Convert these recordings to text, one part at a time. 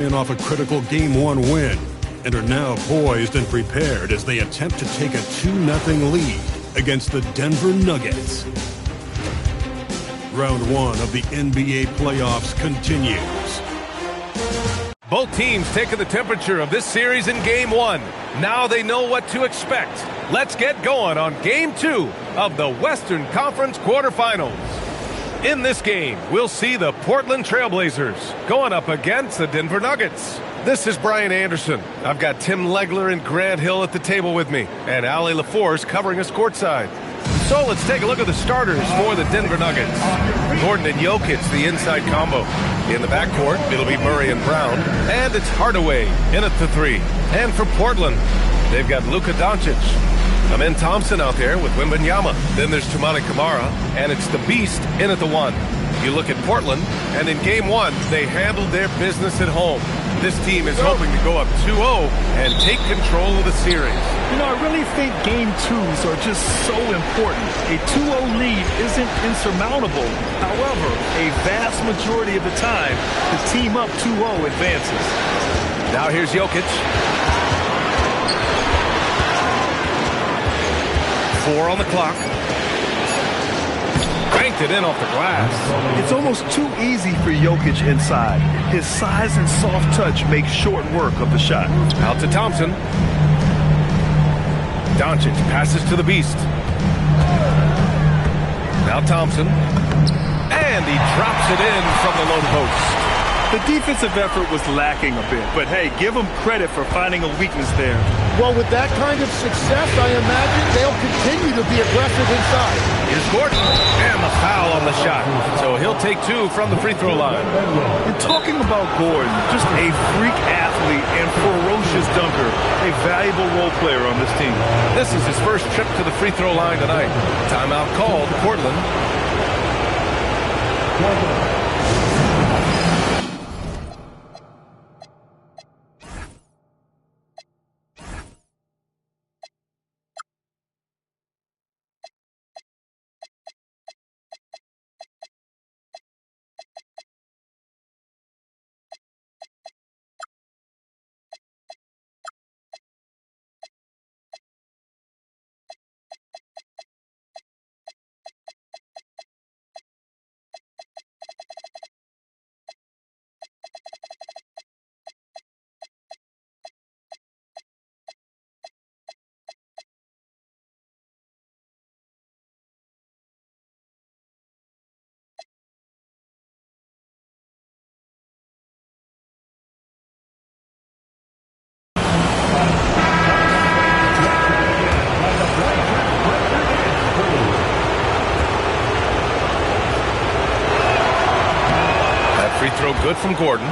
Off a critical Game 1 win and are now poised and prepared as they attempt to take a 2-0 lead against the Denver Nuggets. Round 1 of the NBA playoffs continues. Both teams taking the temperature of this series in Game 1. Now they know what to expect. Let's get going on Game 2 of the Western Conference quarterfinals. In this game, we'll see the Portland Trailblazers going up against the Denver Nuggets. This is Brian Anderson. I've got Tim Legler and Grant Hill at the table with me, and Ali LaForce covering us courtside. So let's take a look at the starters for the Denver Nuggets. Gordon and Jokic, the inside combo. In the backcourt, it'll be Murray and Brown, and it's Hardaway in at the 3. And for Portland, they've got Luka Doncic. Amen Thompson out there with Wembanyama. Then there's Toumani Camara, and it's the Beast in at the 1. You look at Portland, and in Game 1, they handled their business at home. This team is hoping to go up 2-0 and take control of the series. You know, I really think Game 2s are just so important. A 2-0 lead isn't insurmountable. However, a vast majority of the time, the team up 2-0 advances. Now here's Jokic. 4 on the clock. Banked it in off the glass. It's almost too easy for Jokic inside. His size and soft touch make short work of the shot. Out to Thompson. Doncic passes to the Beast. Now Thompson. And he drops it in from the low post. The defensive effort was lacking a bit, but hey, give them credit for finding a weakness there. Well, with that kind of success, I imagine they'll continue to be aggressive inside. Here's Gordon, and the foul on the shot. So he'll take 2 from the free throw line. And talking about Gordon, just a freak athlete and ferocious dunker, a valuable role player on this team. This is his first trip to the free throw line tonight. Timeout called, Portland. Free throw good from Gordon.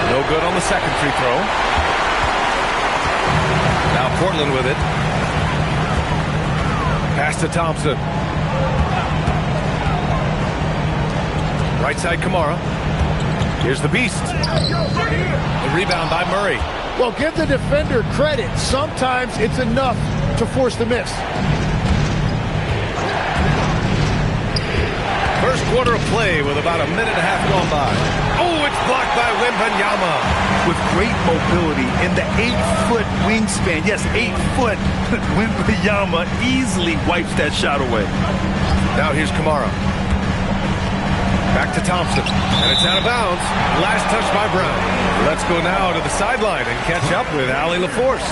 No good on the second free throw. Now Portland with it. Pass to Thompson. Right side Camara. Here's the Beast. The rebound by Murray. Well, give the defender credit. Sometimes it's enough to force the miss. First quarter of play with about a minute and a half gone by. Oh, it's blocked by Wembanyama. With great mobility and the 8-foot wingspan. Yes, 8 foot. Wembanyama easily wipes that shot away. Now here's Camara. Back to Thompson. And it's out of bounds. Last touch by Brown. Let's go now to the sideline and catch up with Ali LaForce.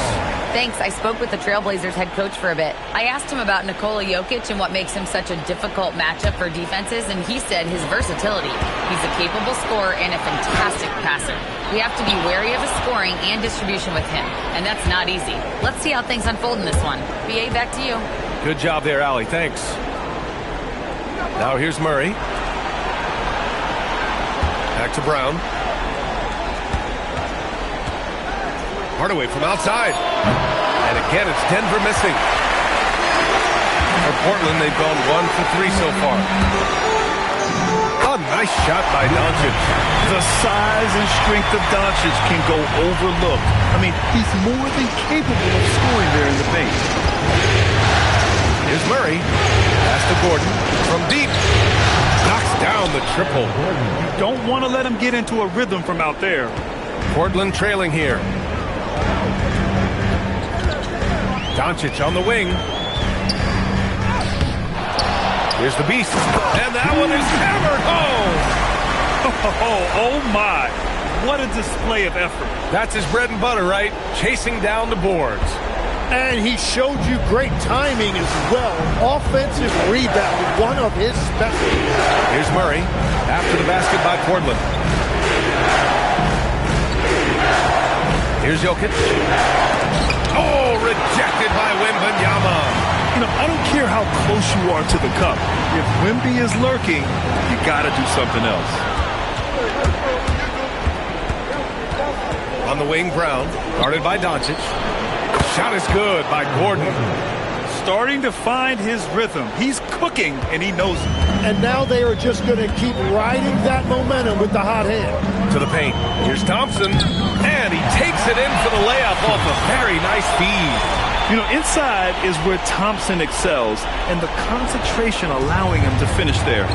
Thanks. I spoke with the Trailblazers head coach for a bit. I asked him about Nikola Jokic and what makes him such a difficult matchup for defenses, and he said his versatility. He's a capable scorer and a fantastic passer. We have to be wary of his scoring and distribution with him, and that's not easy. Let's see how things unfold in this one. BA, back to you. Good job there, Ali. Thanks. Now here's Murray. Back to Brown. Hardaway from outside. And again, it's Denver missing. For Portland, they've gone 1 for 3 so far. Oh, nice shot by Doncic. The size and strength of Doncic can go overlooked. I mean, he's more than capable of scoring there in the paint. Here's Murray. Pass to Gordon from deep. Knocks down the triple. You don't want to let him get into a rhythm from out there. Portland trailing here. Doncic on the wing. Here's the beast. And that one is hammered home. Oh my. What a display of effort. That's his bread and butter, right? Chasing down the boards. And he showed you great timing as well. Offensive rebound, one of his specialties. Here's Murray after the basket by Portland. Here's Jokic. Oh, rejected by Wembanyama. You know, I don't care how close you are to the cup. If Wemby is lurking, you got to do something else. On the wing, Brown, guarded by Doncic. Shot is good by Gordon. Starting to find his rhythm. He's cooking, and he knows it. And now they are just going to keep riding that momentum with the hot hand. To the paint. Here's Thompson. And he takes it in for the layup off a very nice feed. You know, inside is where Thompson excels, and the concentration allowing him to finish there.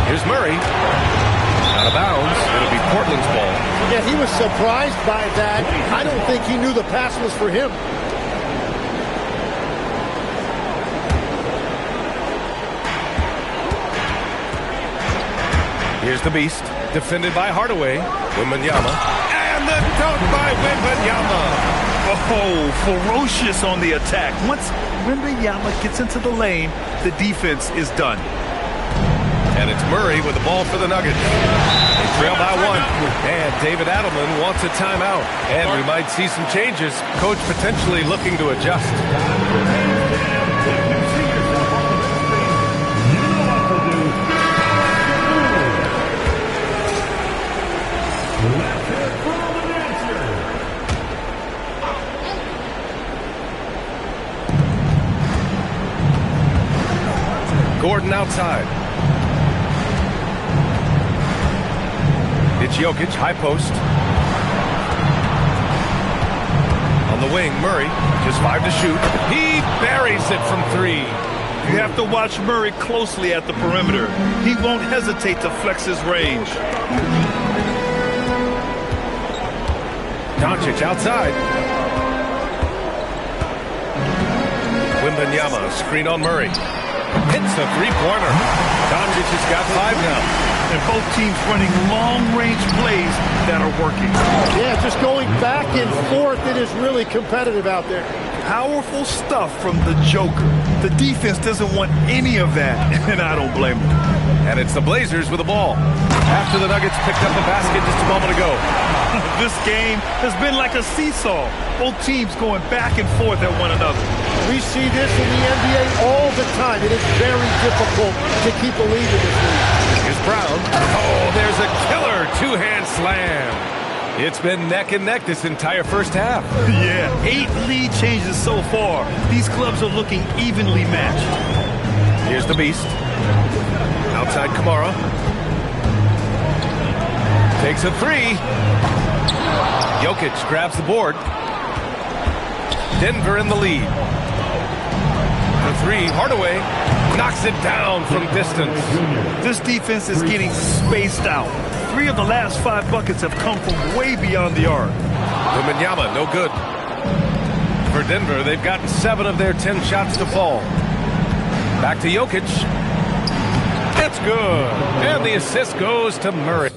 Here's Murray. Out of bounds. It'll be Portland's ball. Yeah, he was surprised by that. I don't think he knew the pass was for him. Here's the beast. Defended by Hardaway. Wembanyama. And the dunk by Wembanyama. Oh, ferocious on the attack. Once Wembanyama gets into the lane, the defense is done. And it's Murray with the ball for the Nuggets. They trail by one. And David Adelman wants a timeout. And we might see some changes. Coach potentially looking to adjust. Gordon outside. It's Jokic, high post. On the wing, Murray, just 5 to shoot. He buries it from 3. You have to watch Murray closely at the perimeter. He won't hesitate to flex his range. Doncic outside. Wembanyama, screen on Murray. Hits a three-pointer. Doncic has got 5 now. And both teams running long-range plays that are working. Yeah, just going back and forth. It is really competitive out there. Powerful stuff from the Joker. The defense doesn't want any of that, and I don't blame them. And it's the Blazers with the ball. After the Nuggets picked up the basket just a moment ago. This game has been like a seesaw. Both teams going back and forth at one another. We see this in the NBA all the time. It is very difficult to keep a lead in this league. Here's Brown. Oh, there's a killer two-hand slam. It's been neck and neck this entire first half. Yeah, 8 lead changes so far. These clubs are looking evenly matched. Here's the beast. Outside Kamara. Takes a 3. Jokic grabs the board. Denver in the lead. The 3, Hardaway knocks it down from distance. This defense is getting spaced out. 3 of the last 5 buckets have come from way beyond the arc. Wembanyama, no good. For Denver, they've gotten 7 of their 10 shots to fall. Back to Jokic. It's good. And the assist goes to Murray.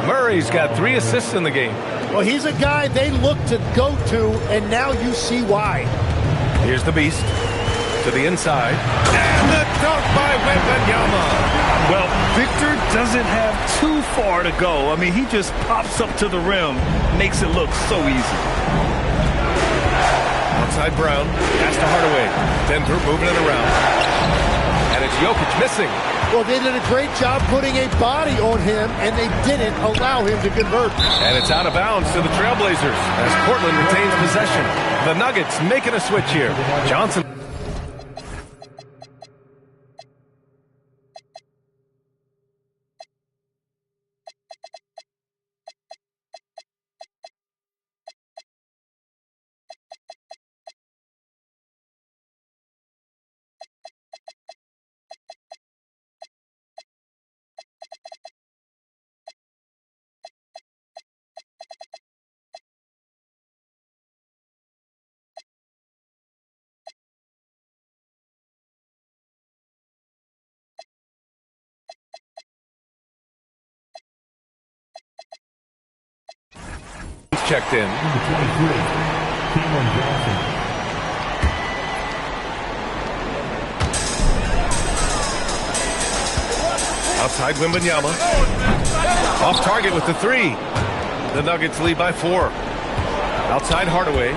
Murray's got 3 assists in the game. Well, he's a guy they look to go to, and now you see why. Here's the beast to the inside. And the dunk by Wembanyama. Well, Victor doesn't have too far to go. I mean, he just pops up to the rim, makes it look so easy. Outside Brown, pass to Hardaway. Denver moving it around. And it's Jokic missing. Well, they did a great job putting a body on him, and they didn't allow him to convert. And it's out of bounds to the Trailblazers as Portland retains possession. The Nuggets making a switch here. Johnson. Checked in. Outside Wembanyama. Off target with the three. The Nuggets lead by 4. Outside Hardaway.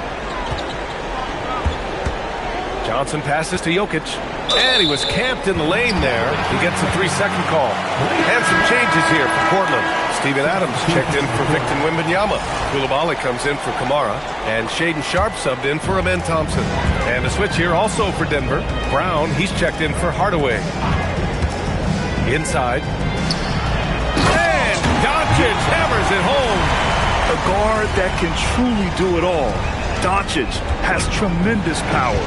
Johnson passes to Jokic. And he was camped in the lane there. He gets a 3-second call. And some changes here for Portland. Steven Adams checked in for Victor Wembanyama. Koulibaly comes in for Kamara. And Shaedon Sharpe subbed in for Amen Thompson. And a switch here also for Denver. Brown, he's checked in for Hardaway. Inside. And Doncic hammers it home. A guard that can truly do it all. Doncic has tremendous power.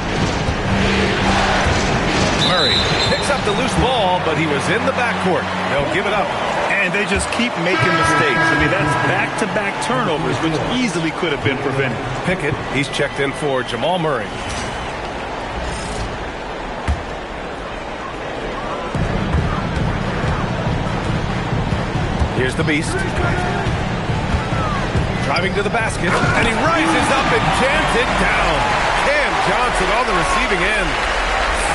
Murray picks up the loose ball, but he was in the backcourt. They'll give it up. And they just keep making mistakes. I mean, that's back-to-back turnovers, which easily could have been prevented. Pickett, he's checked in for Jamal Murray. Here's the Beast. Driving to the basket, and he rises up and jams it down. Cam Johnson on the receiving end.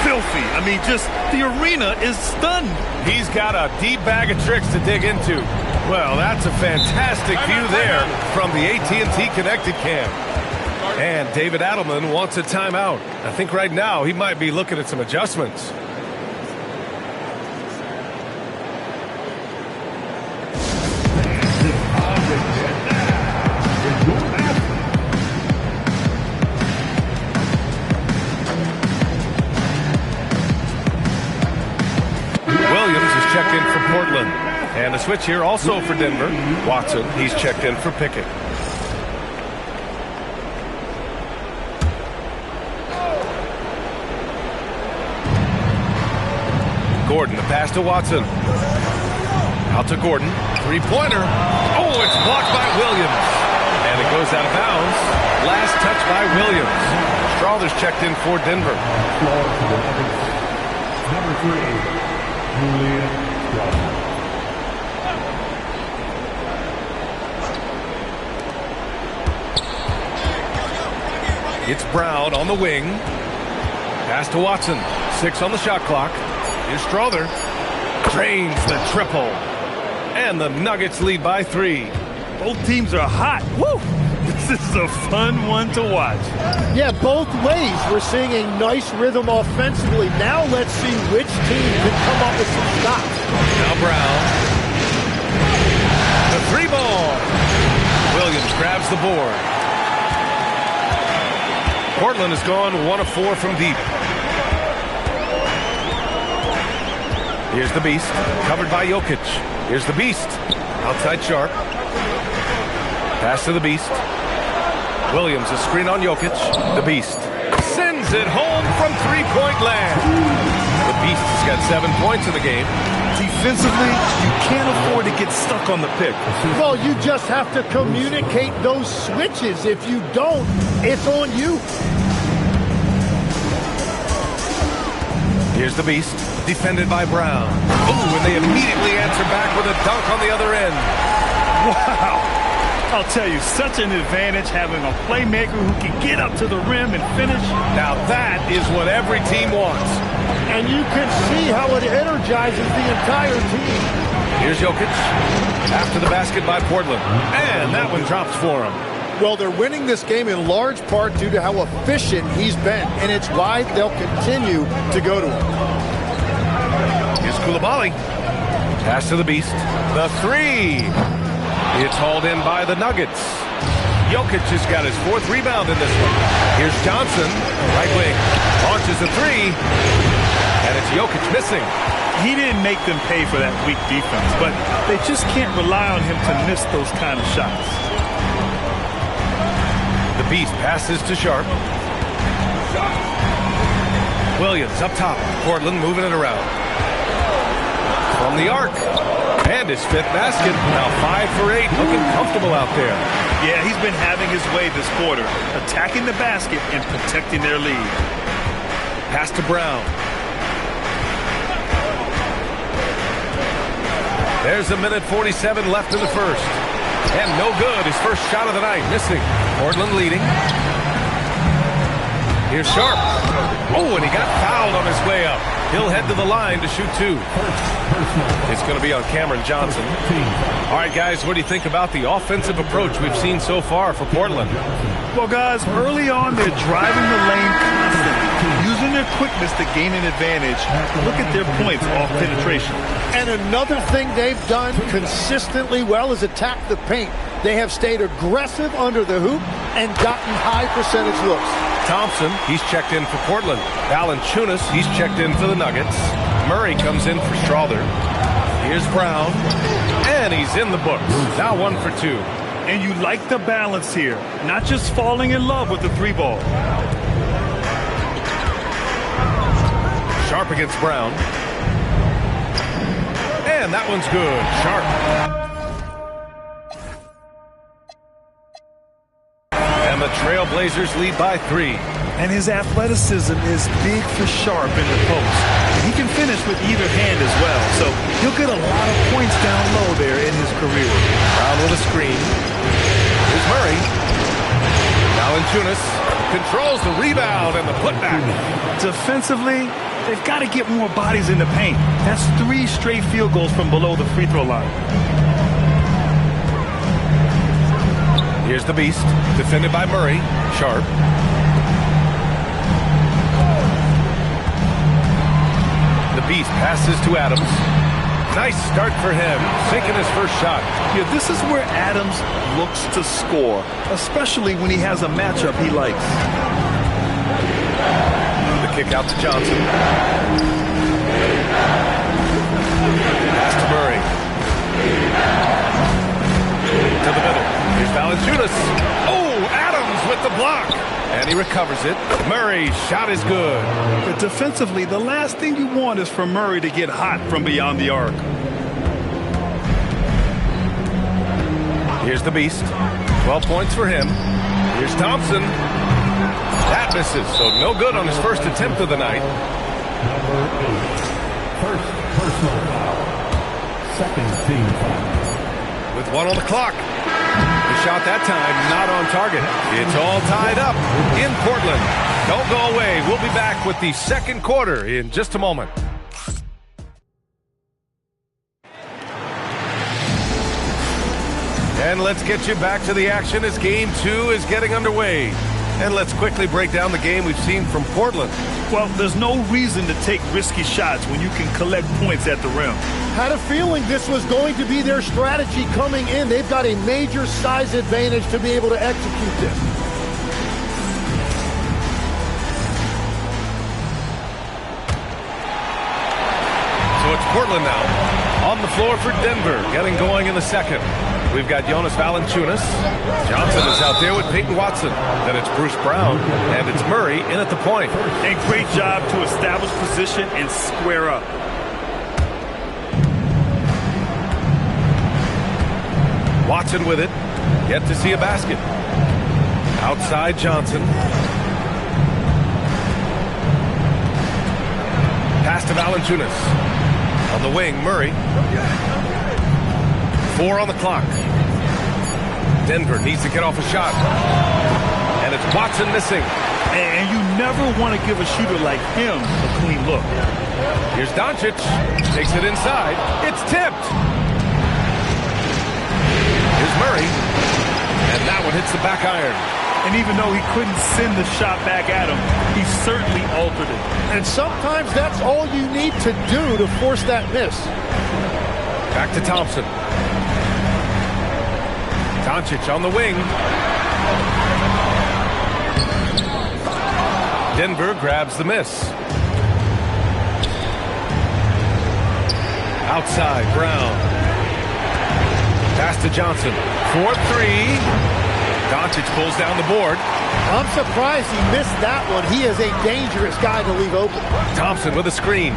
Filthy. I mean, just the arena is stunned. He's got a deep bag of tricks to dig into. Well, that's a fantastic view there from the AT&T Connected Cam. And David Adelman wants a timeout. I think right now he might be looking at some adjustments. Checked in for Portland. And a switch here also for Denver. Watson, he's checked in for Pickett. Gordon, the pass to Watson. Out to Gordon. Three-pointer. Oh, it's blocked by Williams. And it goes out of bounds. Last touch by Williams. Strawther's checked in for Denver. Number 3. It's Brown on the wing. Pass to Watson. 6 on the shot clock. Here's Strawther. Drains the triple. And the Nuggets lead by 3. Both teams are hot. Woo! This is a fun one to watch. Yeah, both ways. We're seeing a nice rhythm offensively. Now let's see which team can come up with some stops. Now Brown. The 3-ball. Williams grabs the board. Portland has gone 1 of 4 from deep. Here's the Beast. Covered by Jokic. Here's the Beast. Outside Sharpe. Pass to the Beast. Williams, a screen on Jokic. The Beast sends it home from three-point land. The Beast has got 7 points in the game. Defensively, you can't afford to get stuck on the pick. Well, you just have to communicate those switches. If you don't, it's on you. Here's the Beast, defended by Brown. Ooh, and they immediately answer back with a dunk on the other end. Wow. I'll tell you, such an advantage having a playmaker who can get up to the rim and finish. Now that is what every team wants. And you can see how it energizes the entire team. Here's Jokic, after the basket by Portland. And that one drops for him. Well, they're winning this game in large part due to how efficient he's been. And it's why they'll continue to go to him. Here's Koulibaly. Pass to the Beast. The three. It's hauled in by the Nuggets. Jokic has got his 4th rebound in this one. Here's Johnson, right wing. Launches the three. And it's Jokic missing. He didn't make them pay for that weak defense, but they just can't rely on him to miss those kind of shots. The Beast passes to Sharp. Williams up top. Portland moving it around. From the arc. And his 5th basket. Now 5 for 8. Looking comfortable out there. Yeah, he's been having his way this quarter. Attacking the basket and protecting their lead. Pass to Brown. There's a minute 47 left in the first. And no good. His first shot of the night. Missing. Portland leading. Here's Sharp. Oh, and he got fouled on his way up. He'll head to the line to shoot 2. It's going to be on Cameron Johnson. All right, guys, what do you think about the offensive approach we've seen so far for Portland? Well, guys, early on, they're driving the lane constantly, using their quickness to gain an advantage. Look at their points off penetration. And another thing they've done consistently well is attack the paint. They have stayed aggressive under the hoop and gotten high percentage looks. Thompson, he's checked in for Portland. Valanciunas, he's checked in for the Nuggets. Murray comes in for Strawther. Here's Brown, and he's in the books. Now 1 for 2. And you like the balance here, not just falling in love with the 3-ball. Sharp against Brown. And that one's good. Sharp. And the Trailblazers lead by 3. And his athleticism is big for Sharp in the post. He can finish with either hand as well, so he'll get a lot of points down low there in his career. Brown with a screen. Here's Murray. Valanciunas controls the rebound and the putback. Defensively, they've got to get more bodies in the paint. That's 3 straight field goals from below the free throw line. Here's the Beast, defended by Murray. Sharp. The Beast passes to Adams. Nice start for him, sinking his first shot. Yeah, this is where Adams looks to score, especially when he has a matchup he likes. The kick out to Johnson. Pass to Murray. To the middle. Here's Valanciunas. Oh, Adams with the block. And he recovers it. Murray's shot is good. But defensively, the last thing you want is for Murray to get hot from beyond the arc. Here's the Beast. 12 points for him. Here's Thompson. That misses, so no good on his first attempt of the night. First personal foul. Second team foul. With 1 on the clock. The shot that time not on target. It's all tied up in Portland. Don't go away. We'll be back with the second quarter in just a moment. And let's get you back to the action as Game 2 is getting underway. And let's quickly break down the game we've seen from Portland. Well, there's no reason to take risky shots when you can collect points at the rim. Had a feeling this was going to be their strategy coming in. They've got a major size advantage to be able to execute this. So it's Portland now on the floor for Denver, getting going in the second. We've got Jonas Valanciunas. Johnson is out there with Peyton Watson. Then it's Bruce Brown, and it's Murray in at the point. And great job to establish position and square up. Watson with it. Yet to see a basket. Outside Johnson. Pass to Valanciunas. On the wing, Murray. 4 on the clock. Denver needs to get off a shot. And it's Watson missing. And you never want to give a shooter like him a clean look. Here's Doncic. Takes it inside. It's tipped. Here's Murray. And that one hits the back iron. And even though he couldn't send the shot back at him, he certainly altered it. And sometimes that's all you need to do to force that miss. Back to Thompson. Doncic on the wing. Denver grabs the miss. Outside, Brown. Pass to Johnson. 4-3. Doncic pulls down the board. I'm surprised he missed that one. He is a dangerous guy to leave open. Thompson with a screen.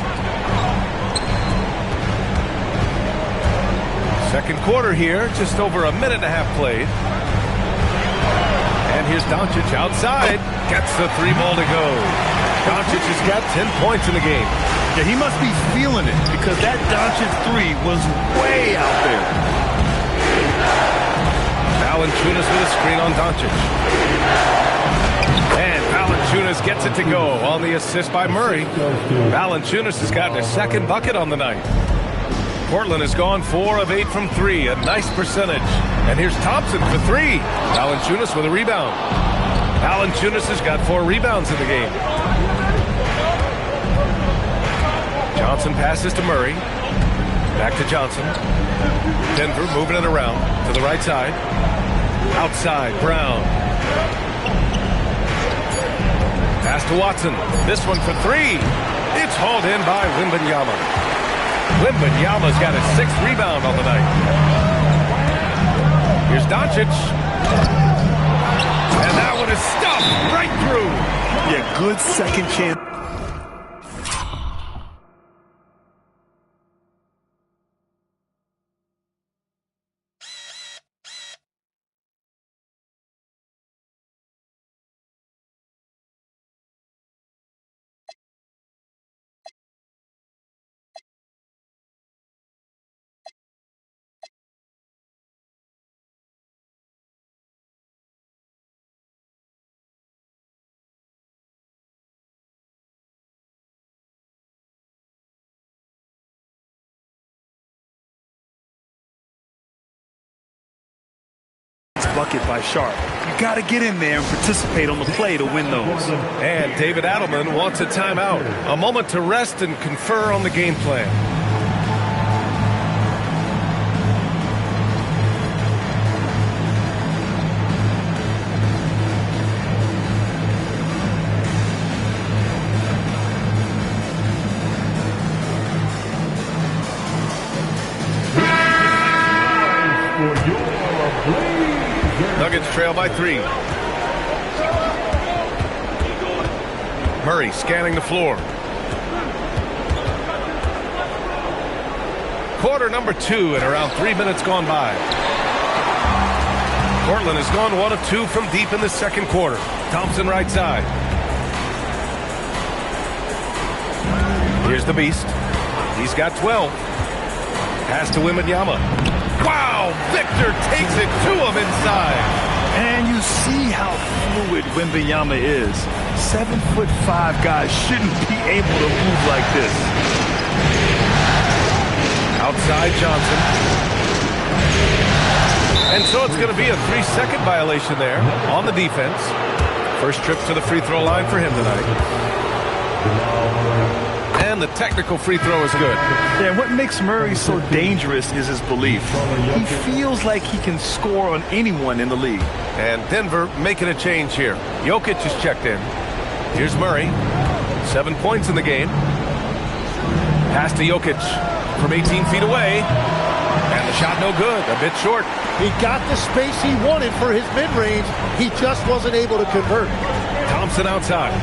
Second quarter here, just over a minute and a half played. And here's Doncic outside. Gets the three ball to go. Doncic has got 10 points in the game. Yeah, he must be feeling it because that Doncic three was way out there. Valanciunas with a screen on Doncic. And Valanciunas gets it to go on the assist by Murray. Valanciunas has gotten his second bucket on the night. Portland has gone 4 of 8 from 3, a nice percentage. And here's Thompson for 3. Valanciunas with a rebound. Valanciunas has got 4 rebounds in the game. Johnson passes to Murray. Back to Johnson. Denver moving it around to the right side. Outside, Brown. Pass to Watson. This one for 3. It's hauled in by Wembanyama. Wembanyama's got his 6th rebound on the night. Here's Doncic. And that one is stuffed right through. Yeah, good second chance. Bucket by Sharp. You got to get in there and participate on the play to win those. And David Adelman wants a timeout. A moment to rest and confer on the game plan. Nuggets trail by 3. Murray scanning the floor. Quarter number 2 and around 3 minutes gone by. Portland has gone 1 of 2 from deep in the second quarter. Thompson right side. Here's the Beast. He's got 12. Pass to Wembanyama. Wow! Victor takes it to him inside. And you see how fluid Wembanyama is. 7'5" guys shouldn't be able to move like this. Outside Johnson. And so it's going to be a 3-second violation there on the defense. First trip to the free throw line for him tonight. And the technical free throw is good. Yeah, what makes Murray so dangerous is his belief. He feels like he can score on anyone in the league. And Denver making a change here. Jokic is checked in. Here's Murray. 7 points in the game. Pass to Jokic from 18 feet away. And the shot no good. A bit short. He got the space he wanted for his mid-range. He just wasn't able to convert. Thompson outside.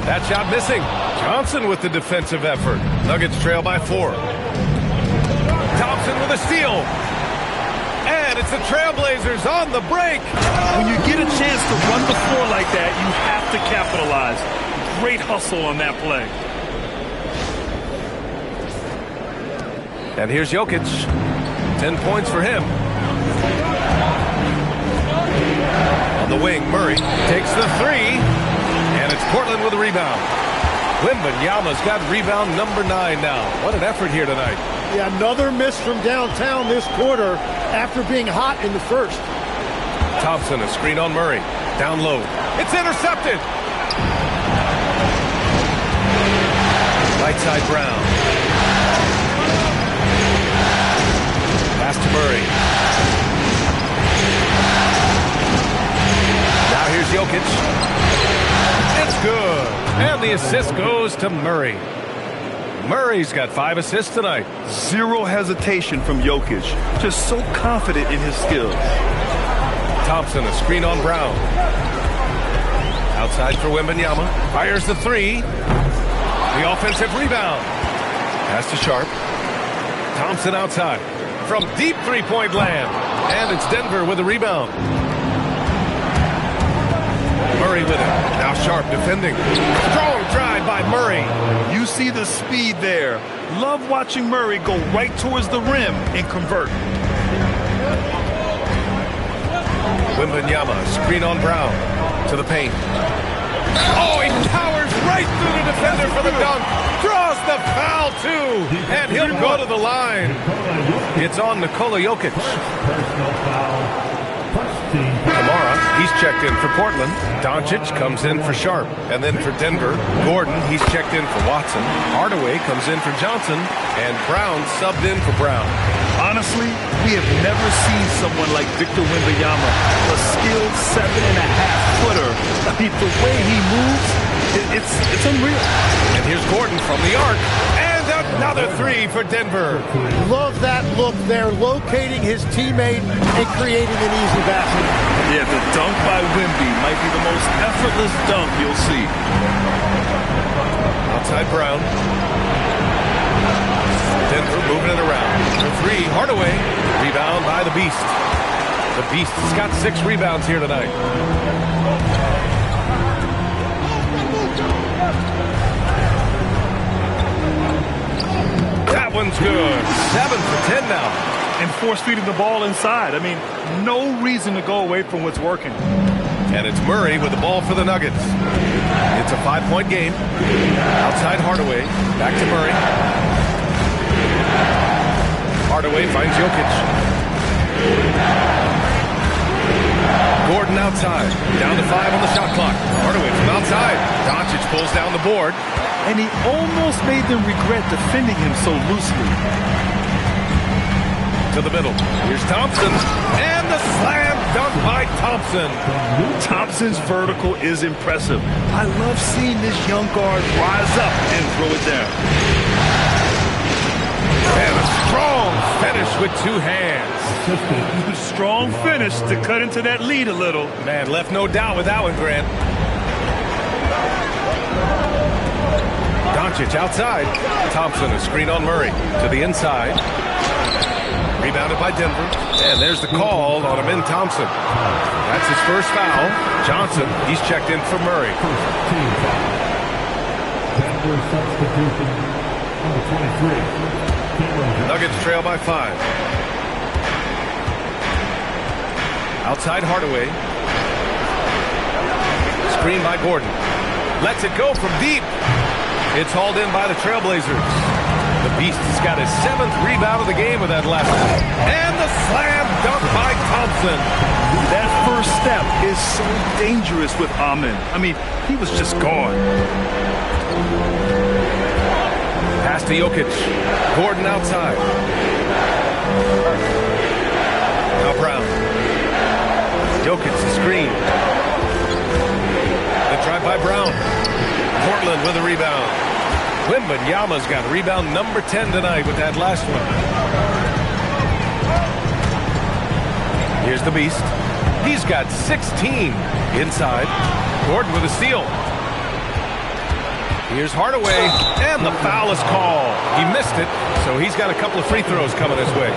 That shot missing. Johnson with the defensive effort. Nuggets trail by 4. Thompson with a steal. And it's the Trailblazers on the break. When you get a chance to run the floor like that, you have to capitalize. Great hustle on that play. And here's Jokic. 10 points for him. On the wing, Murray takes the 3. And it's Portland with a rebound. Wembanyama's got rebound number 9 now. What an effort here tonight. Yeah, another miss from downtown this quarter after being hot in the first. Thompson, a screen on Murray. Down low. It's intercepted. Right side Brown. Pass to Murray. Now here's Jokic. It's good. And the assist goes to Murray. Murray's got 5 assists tonight. Zero hesitation from Jokic. Just so confident in his skills. Thompson, a screen on Brown. Outside for Wembanyama. Fires the 3. The offensive rebound. Pass to Sharp. Thompson outside. From deep three-point land. And it's Denver with the rebound. Murray with it. Now Sharp defending. Strong drive by Murray. You see the speed there. Love watching Murray go right towards the rim and convert. Wembanyama, screen on Brown. To the paint. Oh, he towers right through the defender for the dunk. Draws the foul, too. And he'll go to the line. It's on Nikola Jokic. Kamara, he's checked in for Portland. Doncic comes in for Sharp. And then for Denver, Gordon, he's checked in for Watson. Hardaway comes in for Johnson. And Brown subbed in for Brown. Honestly, we have never seen someone like Victor Wembanyama, a skilled 7.5-footer. I mean, the way he moves, it's unreal. And here's Gordon from the arc. And another 3 for Denver. Love that look there, locating his teammate and creating an easy basket. Yeah, the dunk by Wemby might be the most effortless dunk you'll see. Outside Brown. Denver moving it around. For 3, Hardaway. Rebound by the Beast. The Beast has got 6 rebounds here tonight. That one's good. 7 for 10 now. And force feeding the ball inside. I mean, no reason to go away from what's working. And it's Murray with the ball for the Nuggets. It's a 5-point game. Outside Hardaway. Back to Murray. Hardaway finds Jokic. Gordon outside. Down to 5 on the shot clock. Hardaway from outside. Doncic pulls down the board. And he almost made them regret defending him so loosely. To the middle. Here's Thompson. And the slam dunk by Thompson. Thompson's vertical is impressive. I love seeing this young guard rise up and throw it down. And a strong finish with 2 hands. Strong finish to cut into that lead a little. Man, left no doubt with that one, Grant. Doncic outside. Thompson, a screen on Murray. To the inside. Rebounded by Denver. And there's the call on Amin Thompson. That's his first foul. Johnson, he's checked in for Murray. Denver substitution number 23. Nuggets trail by 5. Outside Hardaway. Screen by Gordon. Lets it go from deep. It's hauled in by the Trailblazers. The Beast has got his 7th rebound of the game with that left. And the slam dunk by Thompson. That first step is so dangerous with Amin. I mean, he was just gone. Pass to Jokic. Gordon outside. Now Brown. Jokic the screen. The drive by Brown. Portland with a rebound. Wembanyama's got rebound number 10 tonight with that last one. Here's the Beast. He's got 16 inside. Gordon with a steal. Here's Hardaway, and the foul is called. He missed it, so he's got a couple of free throws coming his way.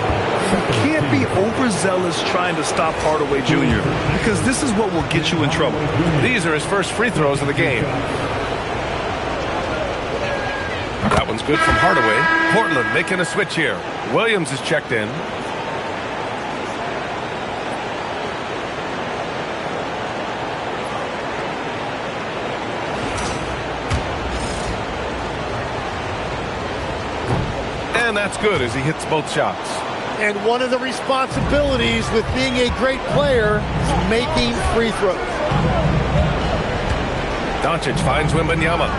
Can't be overzealous trying to stop Hardaway Jr. because this is what will get you in trouble. These are his first free throws of the game. That one's good from Hardaway. Portland making a switch here. Williams is checked in. And that's good as he hits both shots. And one of the responsibilities with being a great player is making free throws. Doncic finds Wembanyama.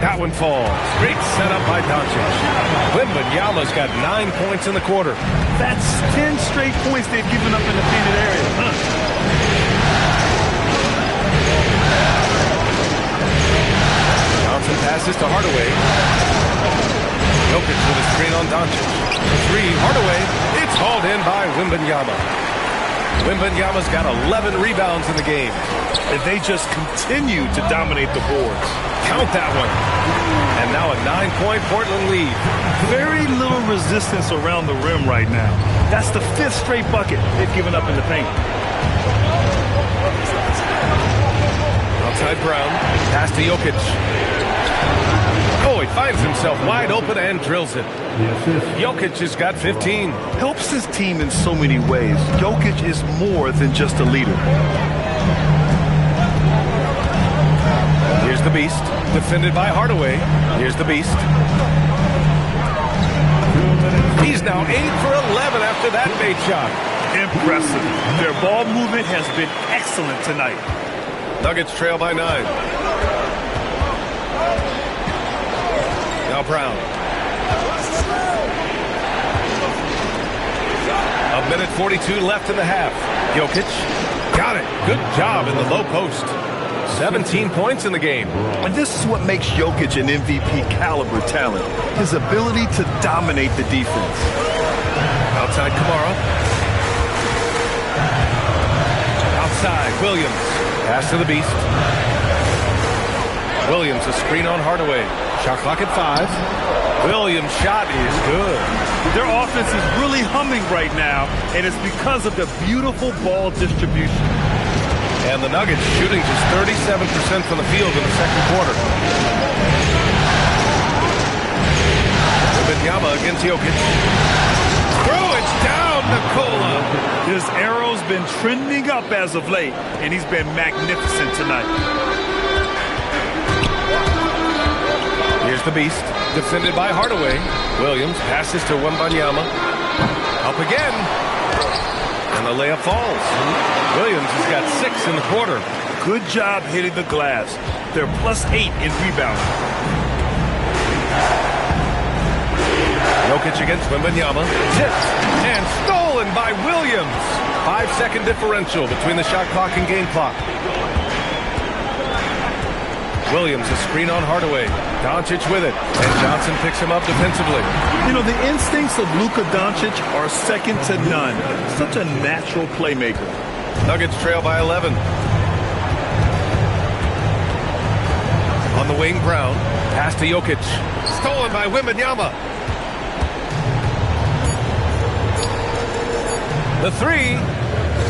That one falls. Great setup by Doncic. Wembanyama's got 9 points in the quarter. That's 10 straight points they've given up in the painted area. Johnson passes to Hardaway. Jokic with a screen on Doncic. Three, Hardaway. It's hauled in by Wembanyama. Wembanyama's got 11 rebounds in the game. And they just continue to dominate the boards. Count that one. And now a 9-point Portland lead. Very little resistance around the rim right now. That's the 5th straight bucket they've given up in the paint. Outside Brown. Pass to Jokic. Oh, he finds himself wide open and drills it. Jokic has got 15. Helps his team in so many ways. Jokic is more than just a leader. Here's the Beast. Defended by Hardaway. Here's the Beast. He's now 8 for 11 after that made shot. Impressive. Their ball movement has been excellent tonight. Nuggets trail by 9. Now Brown. A minute 42 left in the half. Jokic got it. Good job in the low post. 17 points in the game. And this is what makes Jokic an MVP caliber talent. His ability to dominate the defense. Outside Kamara. Outside Williams. Pass to the Beast. Williams a screen on Hardaway. Shot clock at 5. Williams' shot is good. Their offense is really humming right now, and it's because of the beautiful ball distribution. And the Nuggets shooting just 37% from the field in the second quarter. Wembanyama against Jokic. Throw it down, Nikola. His arrow's been trending up as of late, and he's been magnificent tonight. Here's the Beast, defended by Hardaway. Williams passes to Wembanyama. Up again. And the layup falls. Williams has got 6 in the quarter. Good job hitting the glass. They're +8 in rebounding. Jokic against Wembanyama. Tipped and stolen by Williams. 5-second differential between the shot clock and game clock. Williams a screen on Hardaway. Doncic with it. And Johnson picks him up defensively. You know, the instincts of Luka Doncic are second to none. Such a natural playmaker. Nuggets trail by 11. On the wing, Brown. Pass to Jokic. Stolen by Wembanyama. The three.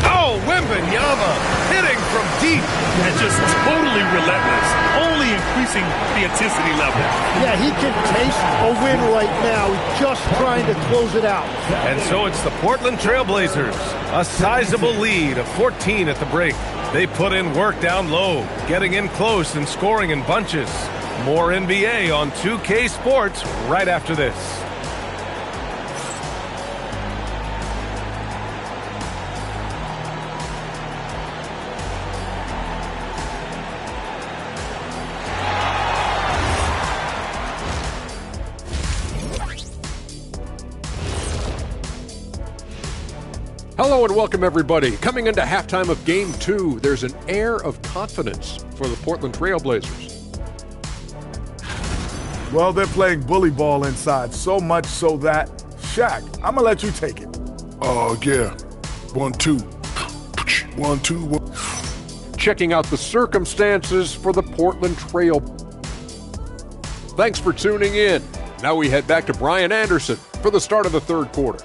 Oh, Wembanyama hitting from deep. And just totally relentless, only increasing the intensity level. Yeah, he can taste a win right now. He's just trying to close it out. And so it's the Portland Trailblazers. A sizable lead of 14 at the break. They put in work down low, getting in close and scoring in bunches. More NBA on 2K Sports right after this. Hello and welcome, everybody. Coming into halftime of Game 2, there's an air of confidence for the Portland Trailblazers. Well, they're playing bully ball inside, so much so that, Shaq, I'm going to let you take it. Oh, yeah. 1, 2. 1, 2, 1. Checking out the circumstances for the Portland Trail. Thanks for tuning in. Now we head back to Brian Anderson for the start of the third quarter.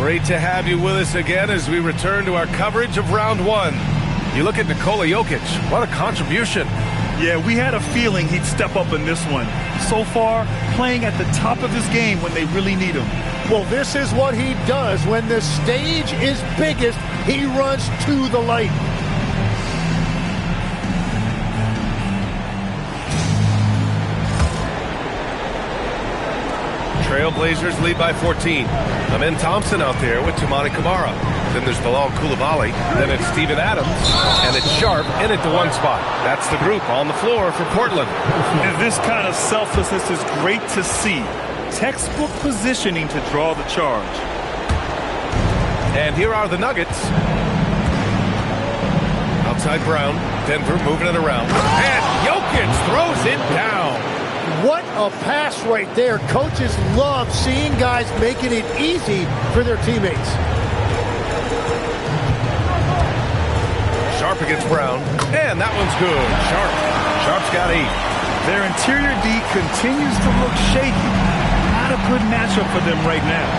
Great to have you with us again as we return to our coverage of round one. You look at Nikola Jokic, what a contribution. Yeah, we had a feeling he'd step up in this one. So far, playing at the top of his game when they really need him. Well, this is what he does. When the stage is biggest, he runs to the light. Trailblazers lead by 14. Amin Thompson out there with Toumani Camara. Then there's Bilal Coulibaly. Then it's Steven Adams. And it's Sharp in at the one spot. That's the group on the floor for Portland. And this kind of selflessness is great to see. Textbook positioning to draw the charge. And here are the Nuggets. Outside Brown. Denver moving it around. And Jokic throws it down. What a pass right there. Coaches love seeing guys making it easy for their teammates. Sharp against Brown. And that one's good. Sharp's got 8. Their interior D continues to look shaky. Not a good matchup for them right now.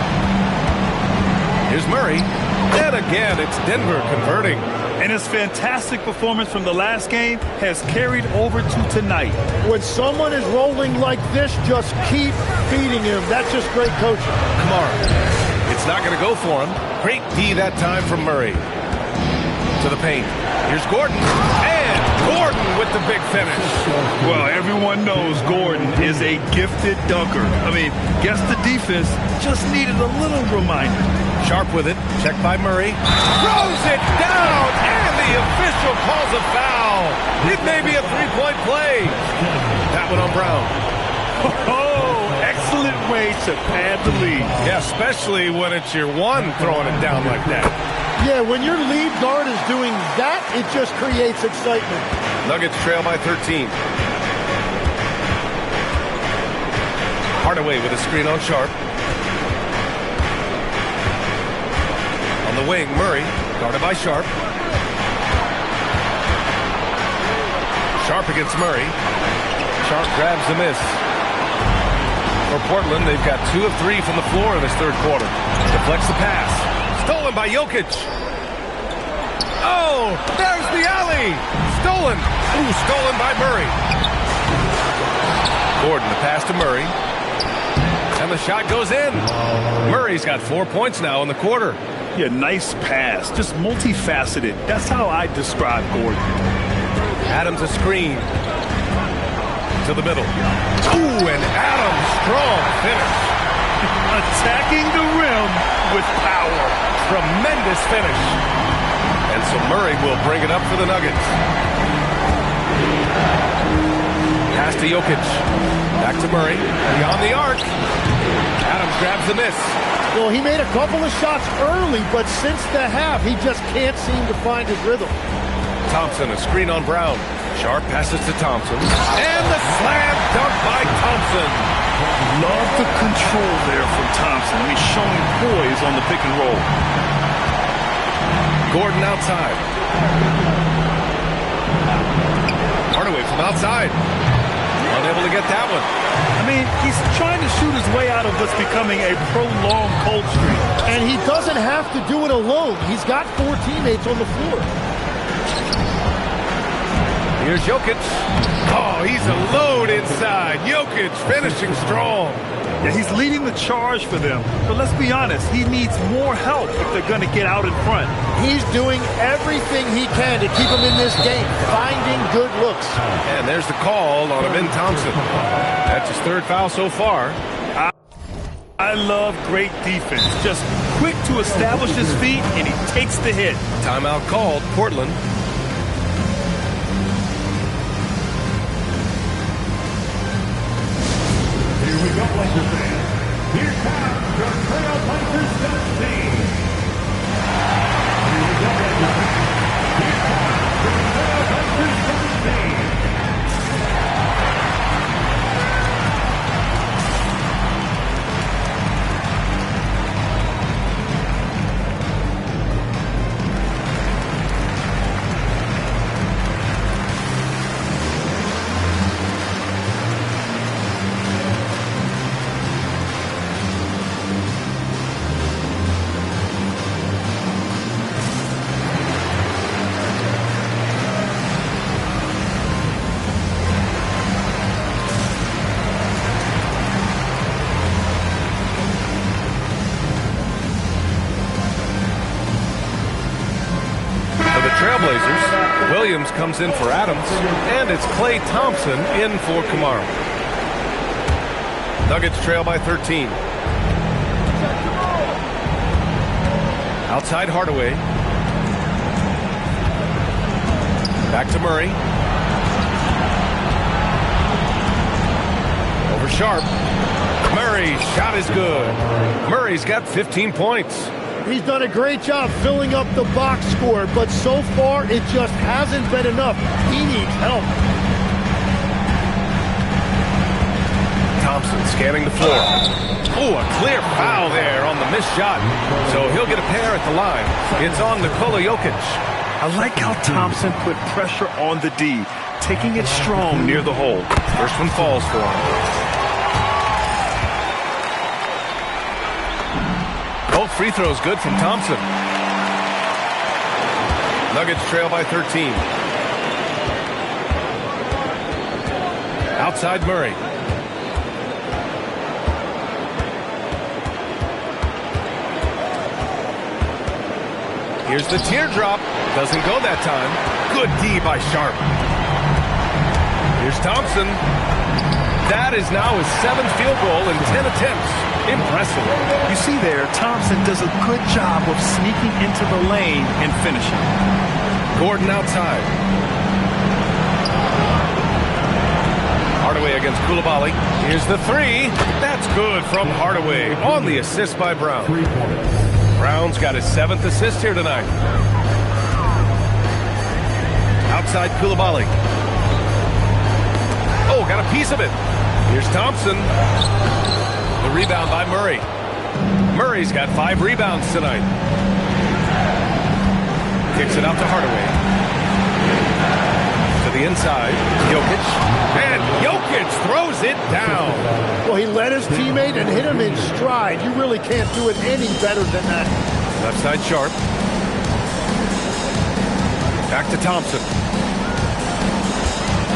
Here's Murray. And again, it's Denver converting. And his fantastic performance from the last game has carried over to tonight. When someone is rolling like this, just keep feeding him. That's just great coaching. Kamara. It's not going to go for him. Great D that time from Murray. To the paint. Here's Gordon. And Gordon with the big finish. Well, everyone knows Gordon is a gifted dunker. I mean, guess the defense just needed a little reminder. Sharp with it. Checked by Murray. Throws it down. And the official calls a foul. It may be a three-point play. That one on Brown. Oh, excellent way to pad the lead. Yeah, especially when it's your one throwing it down like that. Yeah, when your lead guard is doing that, it just creates excitement. Nuggets trail by 13. Hardaway with a screen on Sharp. On the wing, Murray, guarded by Sharp. Sharp against Murray. Sharp grabs the miss. For Portland, they've got 2 of 3 from the floor in this third quarter. Deflects the pass. Stolen by Jokic. Oh, there's the alley. Stolen. Ooh, stolen by Murray. Gordon, the pass to Murray. And the shot goes in. Murray's got 4 points now in the quarter. Yeah, nice pass. Just multifaceted. That's how I describe Gordon. Adams a screen. To the middle. Ooh, and Adams, strong finish. Attacking the rim with power. Tremendous finish. And so Murray will bring it up for the Nuggets. Pass to Jokic. Back to Murray. Beyond the arc. Adams grabs the miss. Well, he made a couple of shots early, but since the half, he just can't seem to find his rhythm. Thompson, a screen on Brown. Sharp passes to Thompson. And the slam dunk by Thompson. Love the control there from Thompson. He's showing poise on the pick and roll. Gordon outside. Hardaway from outside. Unable to get that one. I mean, he's trying to shoot his way out of what's becoming a prolonged cold streak. And he doesn't have to do it alone. He's got 4 teammates on the floor. Here's Jokic. Oh, he's alone inside. Jokic finishing strong. Yeah, he's leading the charge for them. But let's be honest, he needs more help if they're going to get out in front. He's doing everything he can to keep him in this game, finding good looks. And there's the call on Amin Thompson. That's his 3rd foul so far. I love great defense. Just quick to establish his feet, and he takes the hit. Timeout called, Portland. Here we go, Blazer fans. Here comes your Trailblazers team. Here we go, Blazer fans. Here comes your Trailblazers team. Trailblazers, Williams comes in for Adams, and it's Klay Thompson in for Kamara. Nuggets trail by 13. Outside Hardaway. Back to Murray. Over Sharp. Murray's shot is good. Murray's got 15 points. He's done a great job filling up the box score, but so far it just hasn't been enough. He needs help. Thompson scanning the floor. Oh, a clear foul there on the missed shot. So he'll get a pair at the line. It's on Nikola Jokic. I like how Thompson put pressure on the D, taking it strong near the hole. First one falls for him. Both free throws good from Thompson. Nuggets trail by 13. Outside Murray. Here's the teardrop. Doesn't go that time. Good D by Sharp. Here's Thompson. That is now his 7th field goal in 10 attempts. Impressive. You see there, Thompson does a good job of sneaking into the lane and finishing. Gordon outside. Hardaway against Coulibaly. Here's the 3. That's good from Hardaway on the assist by Brown. Brown's got his 7th assist here tonight. Outside Coulibaly. Oh, got a piece of it. Here's Thompson. The rebound by Murray. Murray's got 5 rebounds tonight. Kicks it out to Hardaway. To the inside. Jokic. And Jokic throws it down. Well, he led his teammate and hit him in stride. You really can't do it any better than that. Left side Sharp. Back to Thompson.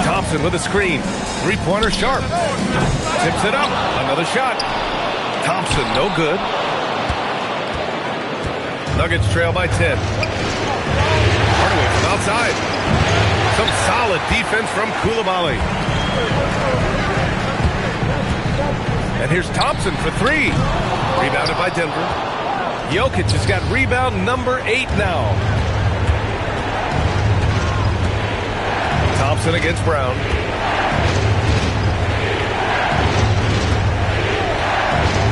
Thompson with a screen. Three-pointer Sharp. Tips it up. Another shot. Thompson, no good. Nuggets trail by 10. Hardaway from outside. Some solid defense from Coulibaly. And here's Thompson for 3. Rebounded by Denver. Jokic has got rebound number 8 now. Thompson against Brown.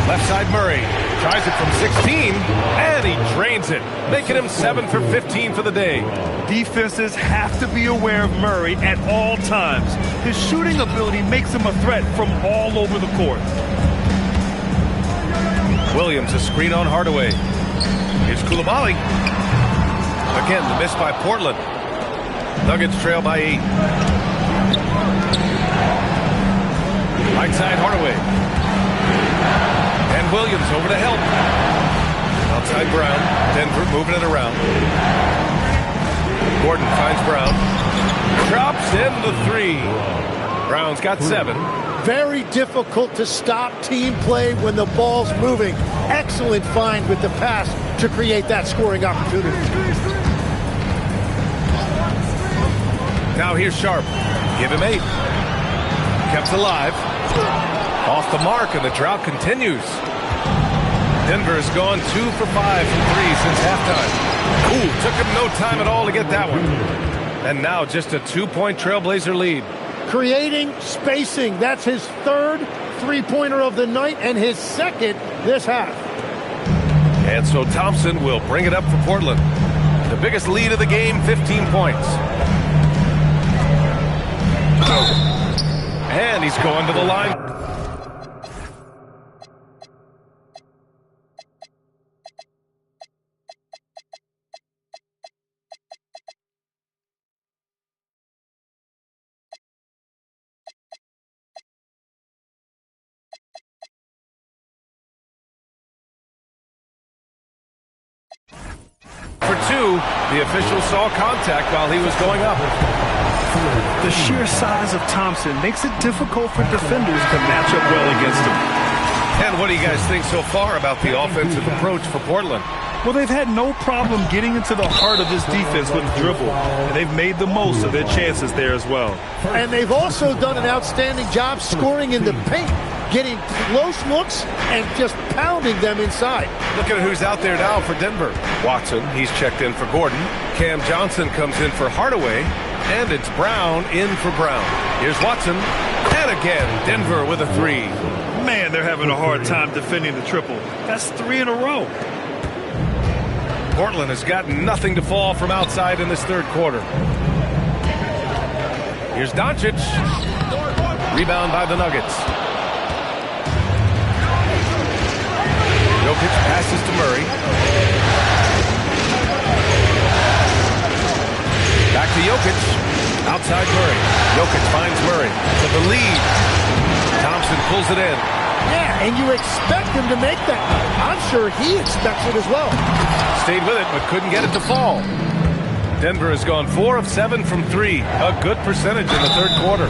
Left side Murray. Tries it from 16, and he drains it, making him 7 for 15 for the day. Defenses have to be aware of Murray at all times. His shooting ability makes him a threat from all over the court. Williams, a screen on Hardaway. Here's Coulibaly. Again, the miss by Portland. Nuggets trail by 8. Right side Hardaway. And Williams over to help. Outside Brown. Denver moving it around. Gordon finds Brown. Drops in the 3. Brown's got 7. Very difficult to stop team play when the ball's moving. Excellent find with the pass to create that scoring opportunity. Now here's Sharp. Give him 8. Kept alive. Off the mark, and the drought continues. Denver has gone 2 for 5 from 3 since halftime. Ooh, took him no time at all to get that one. And now just a 2-point Trailblazer lead. Creating spacing. That's his 3rd three-pointer of the night and his 2nd this half. And so Thompson will bring it up for Portland. The biggest lead of the game, 15 points. And he's going to the line. For 2, the official saw contact while he was going up. The sheer size of Thompson makes it difficult for defenders to match up well against him. And what do you guys think so far about the offensive approach for Portland? Well, they've had no problem getting into the heart of this defense with the dribble, and they've made the most of their chances there as well. And they've also done an outstanding job scoring in the paint, getting close looks and just pounding them inside. Look at who's out there now for Denver. Watson, he's checked in for Gordon. Cam Johnson comes in for Hardaway. And it's Brown in for Brown. Here's Watson. And again, Denver with a three. Man, they're having a hard time defending the triple. That's 3 in a row. Portland has got nothing to fall from outside in this third quarter. Here's Doncic. Rebound by the Nuggets. Jokic passes to Murray. Back to Jokic. Outside Murray. Jokic finds Murray to the lead. Thompson pulls it in. Yeah, and you expect him to make that. I'm sure he expects it as well. Stayed with it, but couldn't get it to fall. Denver has gone 4 of 7 from 3. A good percentage in the third quarter.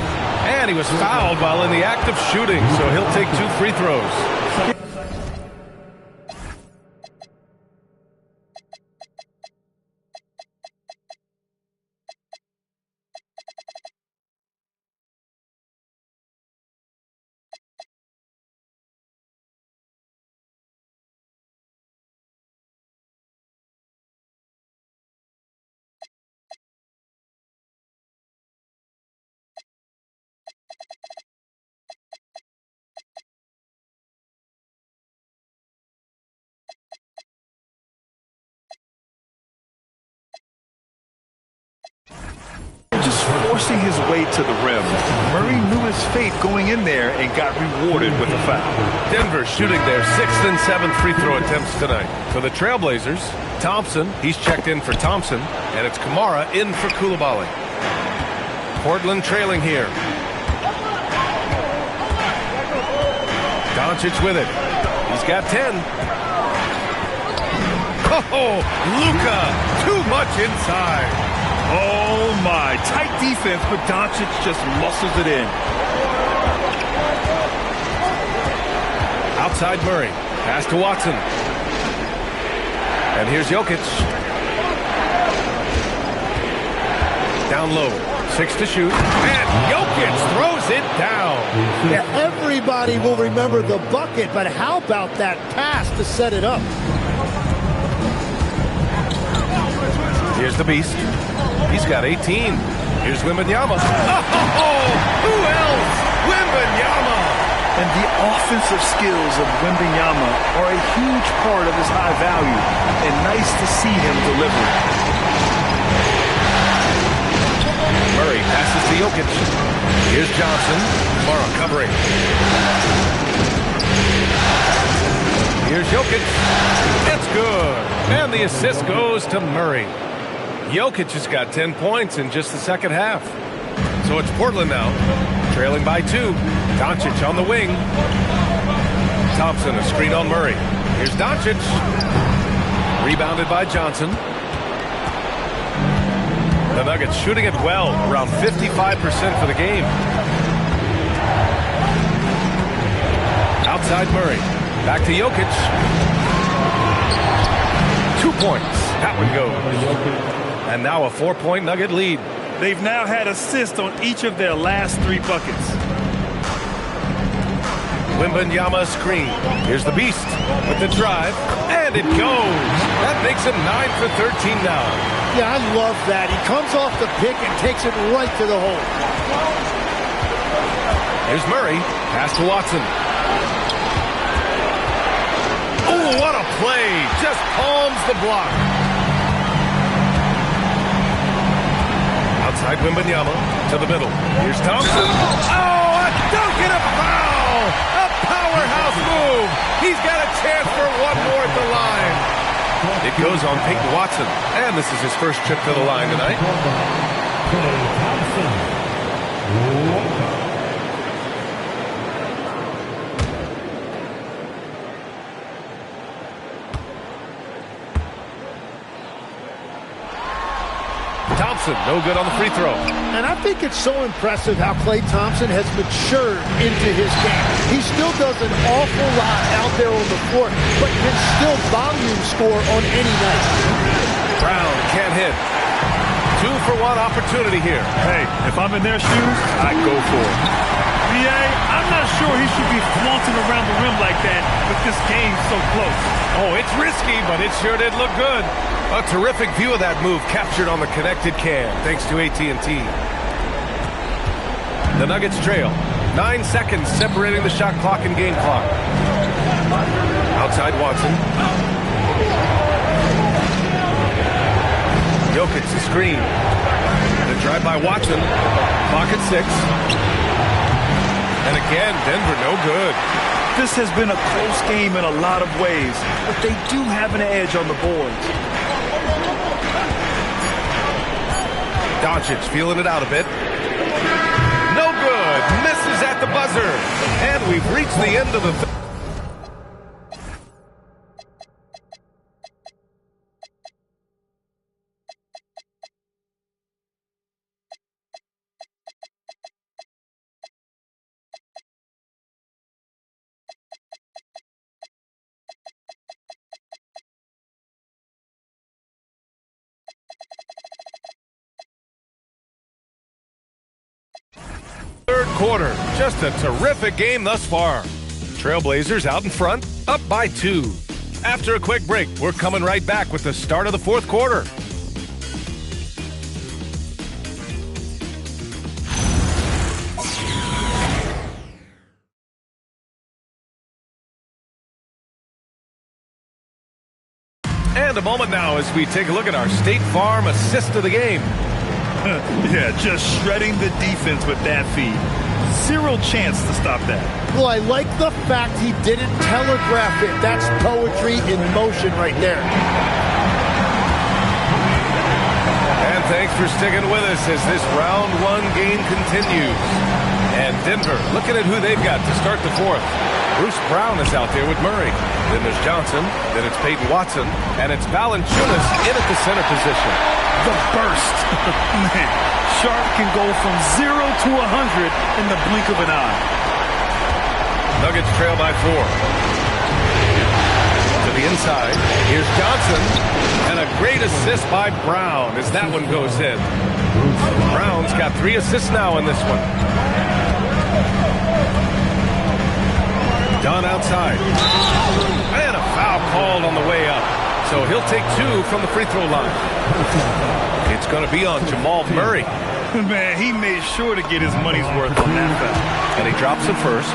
And he was fouled while in the act of shooting, so he'll take 2 free throws. Just forcing his way to the rim. Murray knew his fate going in there and got rewarded with a foul. Denver shooting their 6th and 7th free throw attempts tonight. For the Trailblazers, Thompson, he's checked in for Thompson, and it's Kamara in for Coulibaly. Portland trailing here. Doncic with it. He's got 10. Oh, Luka, too much inside. Oh, my. Tight defense, but Doncic just muscles it in. Outside Murray. Pass to Watson. And here's Jokic. Down low. 6 to shoot. And Jokic throws it down. Yeah, everybody will remember the bucket, but how about that pass to set it up? Here's the Beast. He's got 18. Here's Wembanyama. Oh, who else? Wembanyama. And the offensive skills of Wembanyama are a huge part of his high value. And nice to see him deliver. Murray passes to Jokic. Here's Johnson. Kamara covering. Here's Jokic. It's good. And the assist goes to Murray. Jokic has got 10 points in just the second half. So it's Portland now, trailing by 2. Doncic on the wing. Thompson, a screen on Murray. Here's Doncic. Rebounded by Johnson. The Nuggets shooting it well, around 55% for the game. Outside Murray. Back to Jokic. 2 points. That one goes. And now a 4-point Nugget lead. They've now had assists on each of their last 3 buckets. Wembanyama screen. Here's the Beast with the drive. And it goes. That makes him 9 for 13 now. Yeah, I love that. He comes off the pick and takes it right to the hole. Here's Murray. Pass to Watson. Oh, what a play. Just palms the block. Outside Wembanyama to the middle. Here's Thompson. Oh, a dunk and a foul! A powerhouse move. He's got a chance for one more at the line. It goes on Peyton Watson, and this is his first trip to the line tonight. Thompson, no good on the free throw. And I think it's so impressive how Klay Thompson has matured into his game. He still does an awful lot out there on the floor, but can still volume score on any night. Brown can't hit. 2-for-1 opportunity here. Hey, if I'm in their shoes, I'd go for it. I'm not sure he should be flaunting around the rim like that with this game so close. Oh, it's risky, but it sure did look good. A terrific view of that move captured on the connected cam, thanks to AT&T. The Nuggets trail. 9 seconds separating the shot clock and game clock. Outside Watson. Jokic the screen. The drive by Watson. Clock at 6. And again, Denver no good. This has been a close game in a lot of ways, but they do have an edge on the boards. Doncic feeling it out a bit. No good. Misses at the buzzer. And we've reached the end of the third quarter. Just a terrific game thus far. Trailblazers out in front, up by 2. After a quick break, we're coming right back with the start of the fourth quarter. And a moment now as we take a look at our State Farm assist of the game. Yeah, just shredding the defense with that feed. Zero chance to stop that. Well, I like the fact he didn't telegraph it. That's poetry in motion right there. And thanks for sticking with us as this round 1 game continues. And Denver looking at who they've got to start the fourth. Bruce Brown is out there with Murray. Then there's Johnson. Then it's Peyton Watson. And it's Valanciunas in at the center position. The burst. Man, Sharp can go from 0 to 100 in the blink of an eye. Nuggets trail by 4. To the inside. Here's Johnson. And a great assist by Brown as that one goes in. Brown's got 3 assists now in this one. Dunn outside. And a foul called on the way up. So he'll take 2 from the free throw line. It's going to be on Jamal Murray. Man, he made sure to get his money's worth on that foul. And he drops it first.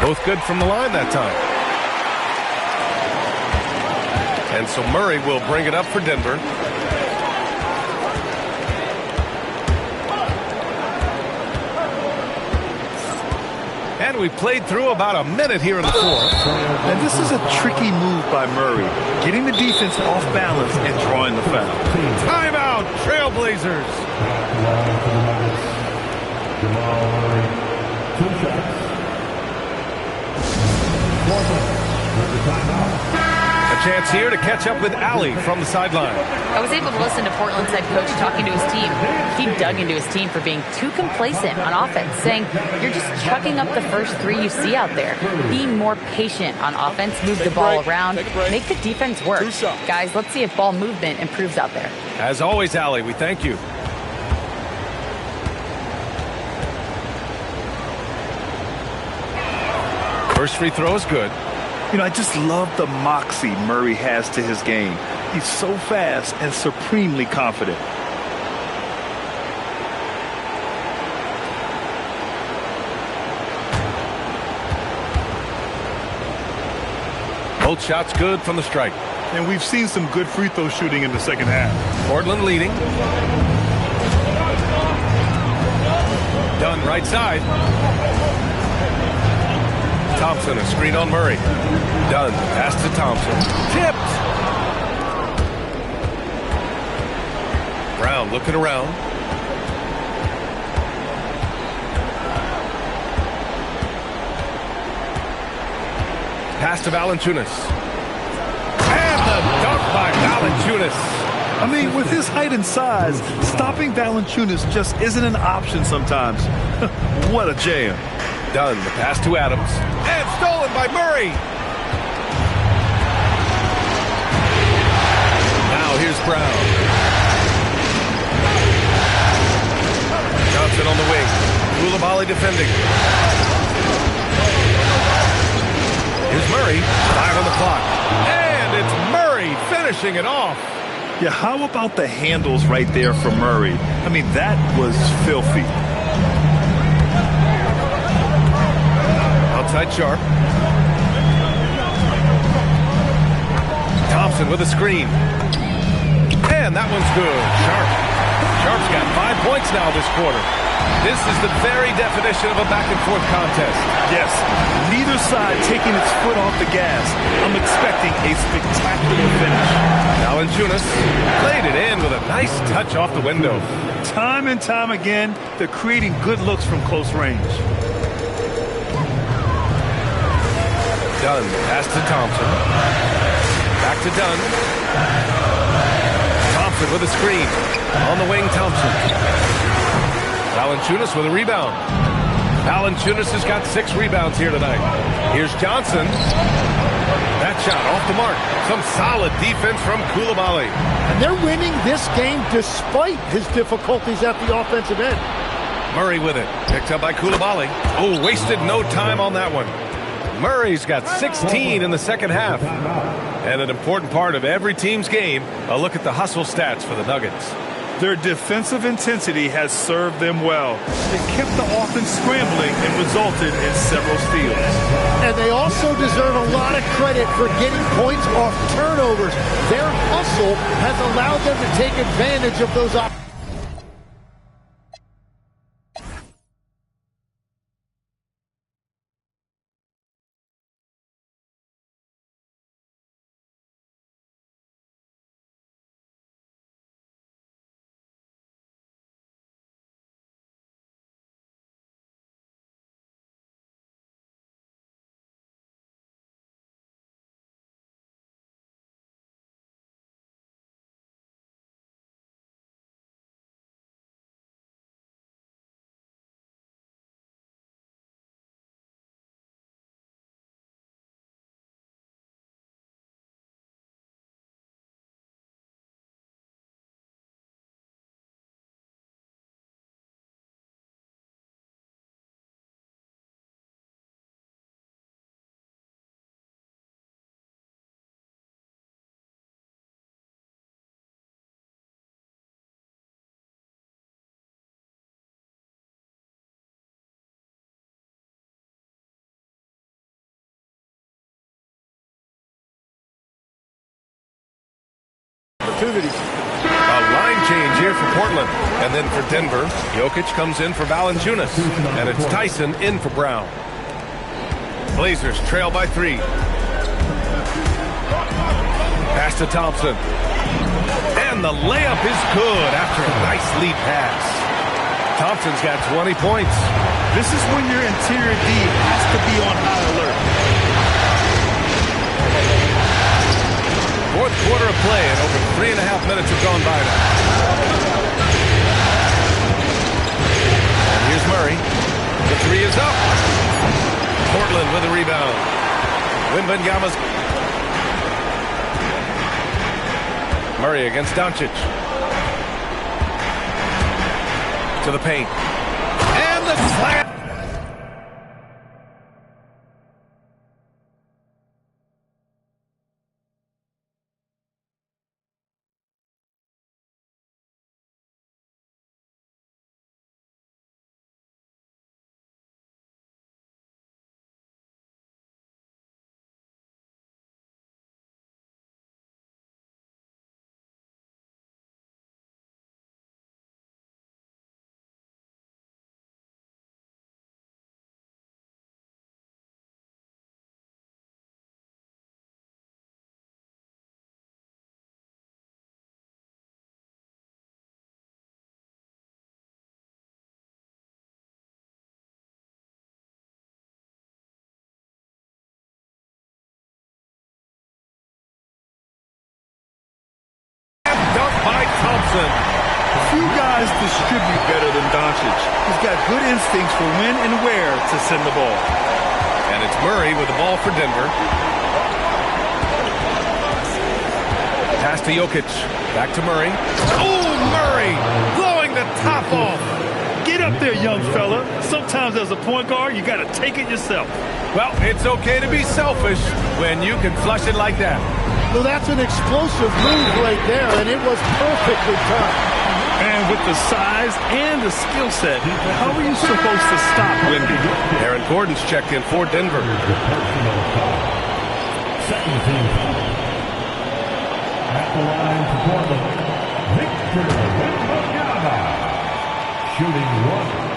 Both good from the line that time. And so Murray will bring it up for Denver. And we played through about a minute here in the fourth. And this is a tricky move by Murray, getting the defense off balance and drawing the foul. Timeout, Trailblazers. Jamal Murray, 2 shots. A chance here to catch up with Allie from the sideline. I was able to listen to Portland's head coach talking to his team. He dug into his team for being too complacent on offense, saying, you're just chucking up the first 3 you see out there. Be more patient on offense, move the ball around, make the defense work. Guys, let's see if ball movement improves out there. As always, Allie, we thank you. First free throw is good. You know, I just love the moxie Murray has to his game. He's so fast and supremely confident. Both shots good from the strike. And we've seen some good free throw shooting in the second half. Portland leading. Dunn right side. Thompson, a screen on Murray. Dunn, pass to Thompson. Tipped! Brown looking around. Pass to Valanciunas. And the dunk by Valanciunas. I mean, with his height and size, stopping Valanciunas just isn't an option sometimes. What a jam. Dunn, the pass to Adams. And stolen by Murray. Now here's Brown. Johnson on the wing. Koulibaly defending. Here's Murray. 5 on the clock. And it's Murray finishing it off. Yeah, how about the handles right there for Murray? I mean, that was filthy. Outside Sharp. Thompson with a screen. And that one's good. Sharp's got 5 points now this quarter. This is the very definition of a back-and-forth contest. Yes, neither side taking its foot off the gas. I'm expecting a spectacular finish. Valanciunas played it in with a nice touch off the window. Time and time again, they're creating good looks from close range. Dunn, pass to Thompson. Back to Dunn. Thompson with a screen. On the wing, Thompson. Valanciunas with a rebound. Valanciunas has got 6 rebounds here tonight. Here's Johnson. That shot off the mark. Some solid defense from Koulibaly. And they're winning this game despite his difficulties at the offensive end. Murray with it. Picked up by Koulibaly. Oh, wasted no time on that one. Murray's got 16 in the second half. And an important part of every team's game, a look at the hustle stats for the Nuggets. Their defensive intensity has served them well. They kept the offense scrambling and resulted in several steals. And they also deserve a lot of credit for getting points off turnovers. Their hustle has allowed them to take advantage of those opportunities. A line change here for Portland. And then for Denver, Jokic comes in for Valanciunas. And it's Tyson in for Brown. Blazers trail by 3. Pass to Thompson. And the layup is good after a nice lead pass. Thompson's got 20 points. This is when your interior D has to be on high alert. Fourth quarter of play, and over 3.5 minutes have gone by now. And here's Murray. The 3 is up. Portland with a rebound. Wembanyama's. Murray against Doncic. To the paint. And the slam. Thompson. Few guys distribute better than Doncic. He's got good instincts for when and where to send the ball. And it's Murray with the ball for Denver. Pass to Jokic. Back to Murray. Oh, Murray blowing the top off. Get up there, young fella. Sometimes as a point guard, you got to take it yourself. Well, it's okay to be selfish when you can flush it like that. Well, that's an explosive move right there, and it was perfectly timed. And with the size and the skill set, how are you supposed to stop Wemby? Aaron Gordon's checked in for Denver. At the line for Portland, Victor Wembanyama, shooting 1.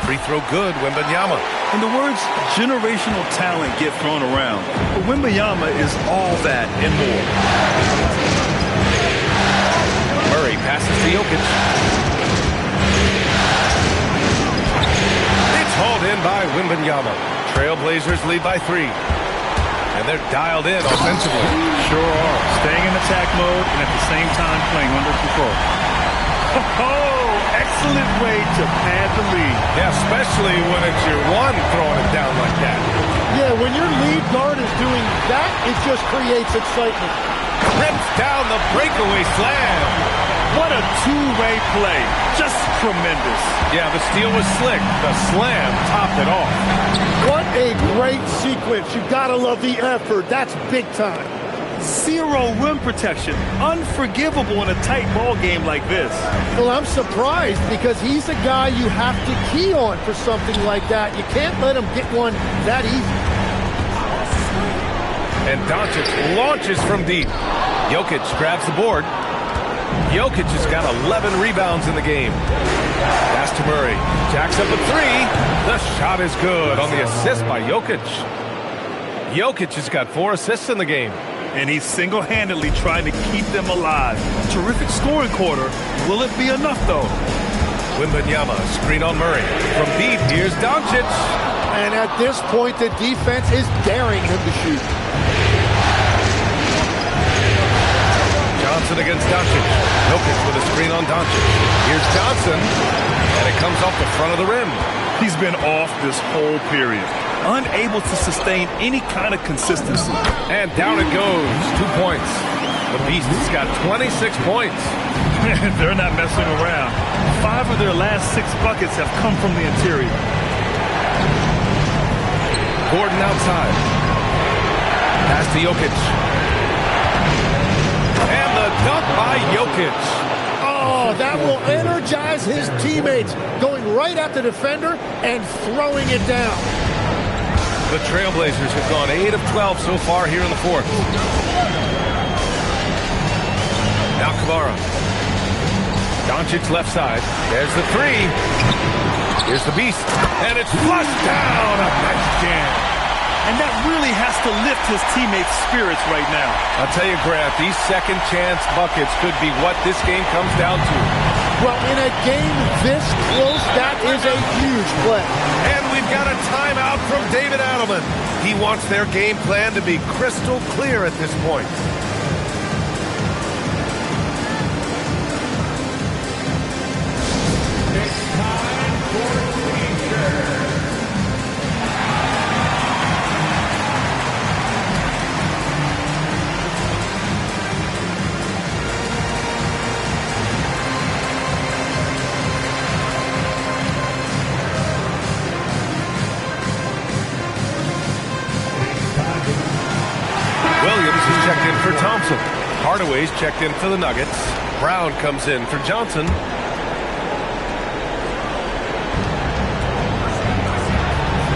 Free throw good, Wembanyama. In the words, generational talent get thrown around. But Wembanyama is all that and more. Murray passes to Jokic. It's hauled in by Wembanyama. Trailblazers lead by 3. And they're dialed in offensively. Sure are. Staying in attack mode and at the same time playing under control. Oh, excellent way to pad the lead. Yeah, especially when it's your one throwing it down like that. Yeah, when your lead guard is doing that, it just creates excitement. Rips down the breakaway slam. What a two-way play. Just tremendous. Yeah, the steal was slick. The slam topped it off. What a great sequence. You gotta love the effort. That's big time. Zero rim protection. Unforgivable in a tight ball game like this. Well, I'm surprised because he's a guy you have to key on for something like that. You can't let him get one that easy. And Doncic launches from deep. Jokic grabs the board. Jokic has got 11 rebounds in the game. Pass to Murray. Jacks up a 3. The shot is good on the assist by Jokic. Jokic has got 4 assists in the game. And he's single-handedly trying to keep them alive. Terrific scoring quarter. Will it be enough, though? Wembanyama, screen on Murray. From deep, here's Doncic. And at this point, the defense is daring him to shoot. Johnson against Doncic. Jokic with a screen on Doncic. Here's Johnson. And it comes off the front of the rim. He's been off this whole period. Unable to sustain any kind of consistency. And down it goes. 2 points. The Beast has got 26 points. They're not messing around. 5 of their last 6 buckets have come from the interior. Gordon outside. Pass to Jokic. And the dunk by Jokic. Oh, that will energize his teammates. Going right at the defender and throwing it down. The Trailblazers have gone 8 of 12 so far here in the fourth. Now Kamara. Doncic left side. There's the 3. Here's the Beast. And it's flushed down. A nice jam. And that really has to lift his teammates' spirits right now. I'll tell you, Grant, these second chance buckets could be what this game comes down to. Well, in a game this close, that is a huge play. And we've got a timeout from David Adelman. He wants their game plan to be crystal clear at this point. It's time for teacher. Williams is checked in for Thompson. Hardaway's checked in for the Nuggets. Brown comes in for Johnson.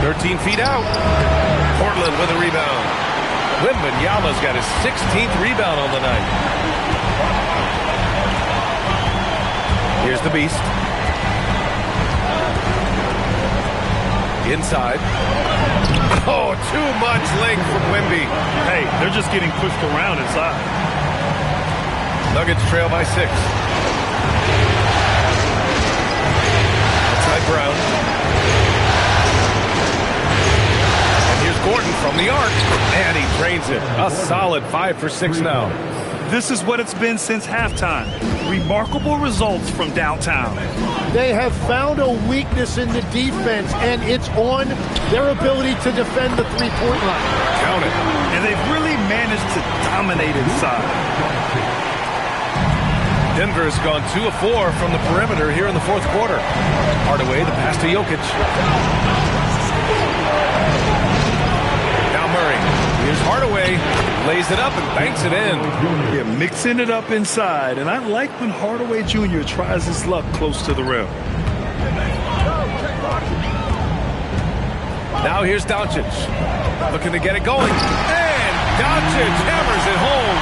"13 feet out. Portland with a rebound. Wembanyama's got his 16th rebound on the night. Here's the Beast. Inside. Oh, too much length from Wemby. Hey, they're just getting pushed around inside. Nuggets trail by 6. Outside Brown. And here's Gordon from the arc, and he drains it. A solid 5 for 6 now. This is what it's been since halftime. Remarkable results from downtown. They have found a weakness in the defense, and it's on their ability to defend the three-point line. Count it. And they've really managed to dominate inside. Denver has gone 2 of 4 from the perimeter here in the fourth quarter. Hardaway, the pass to Jokic. Now Murray. Here's Hardaway. Lays it up and banks it in. Yeah, mixing it up inside. And I like when Hardaway Jr. tries his luck close to the rim. Now here's Doncic. Looking to get it going. And Doncic hammers it home.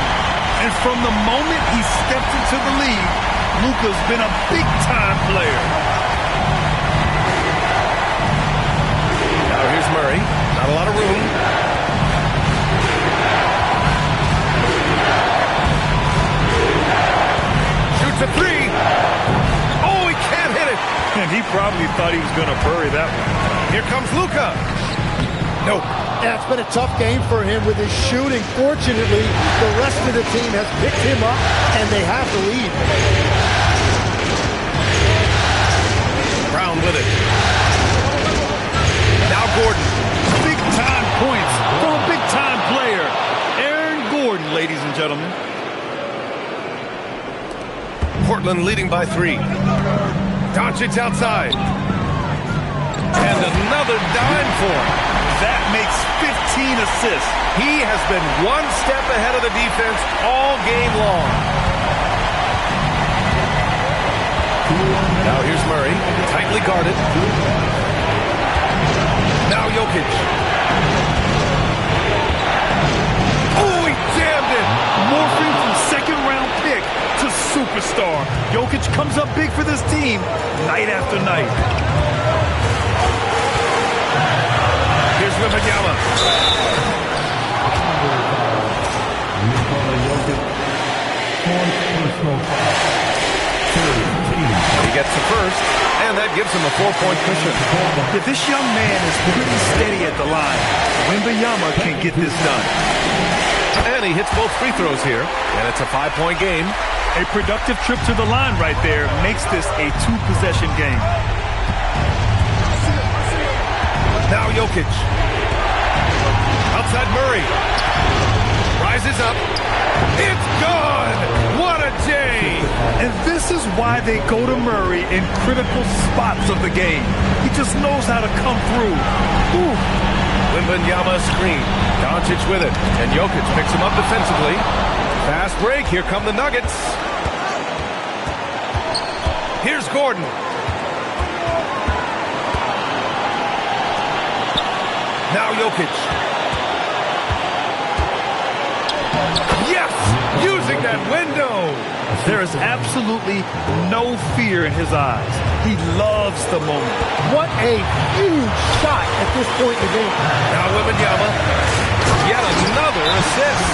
And from the moment he stepped into the league, Luka's been a big-time player. Now here's Murray. Not a lot of room. Shoots a 3. Oh, he can't hit it. And he probably thought he was going to bury that one. Here comes Luka. Nope. Yeah, it's been a tough game for him with his shooting. Fortunately, the rest of the team has picked him up, and they have the lead. Brown with it. Now Gordon. Big-time points from a big-time player. Aaron Gordon, ladies and gentlemen. Portland leading by 3. Doncic outside. And another dime for him. That makes 15 assists. He has been one step ahead of the defense all game long. Now here's Murray, tightly guarded. Now Jokic. Oh, he jammed it! Morphing from second-round pick to superstar. Jokic comes up big for this team night after night. Here's Wembanyama. He gets the first, and that gives him a 4-point cushion. If this young man is pretty steady at the line, Wembanyama can get this done. And he hits both free throws here, and it's a 5-point game. A productive trip to the line right there makes this a 2-possession game. Now Jokic. Outside Murray. Rises up. It's gone! What a day! And this is why they go to Murray in critical spots of the game. He just knows how to come through. Ooh. Wembanyama screen. Doncic with it. And Jokic picks him up defensively. Fast break. Here come the Nuggets. Here's Gordon. Now Jokic. Yes! Using that window! There is absolutely no fear in his eyes. He loves the moment. What a huge shot at this point in the game. Now Wembanyama. Yet another assist.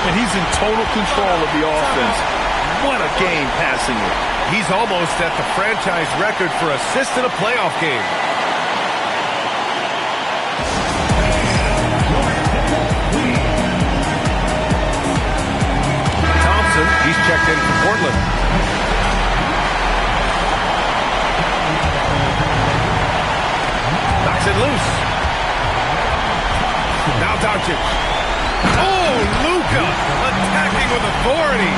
And he's in total control of the offense. What a game passing it. He's almost at the franchise record for assists in a playoff game. He's checked in for Portland. Knocks it loose. Now Doncic. Oh, Luka attacking with authority.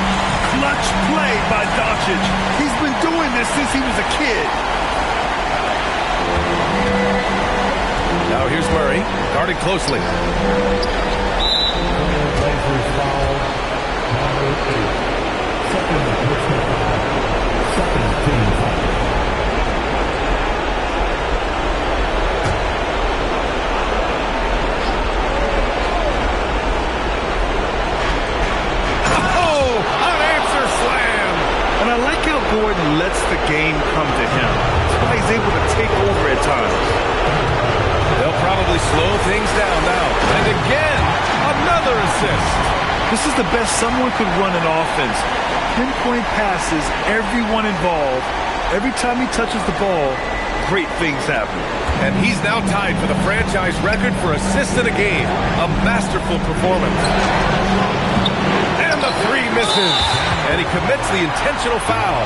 Clutch play by Doncic. He's been doing this since he was a kid. Now here's Murray, guarded closely. Gordon lets the game come to him. That's why he's able to take over at times. They'll probably slow things down now. And again, another assist. This is the best someone could run an offense. Pinpoint passes, everyone involved. Every time he touches the ball, great things happen. And he's now tied for the franchise record for assists in a game. A masterful performance. And the three misses. And he commits the intentional foul.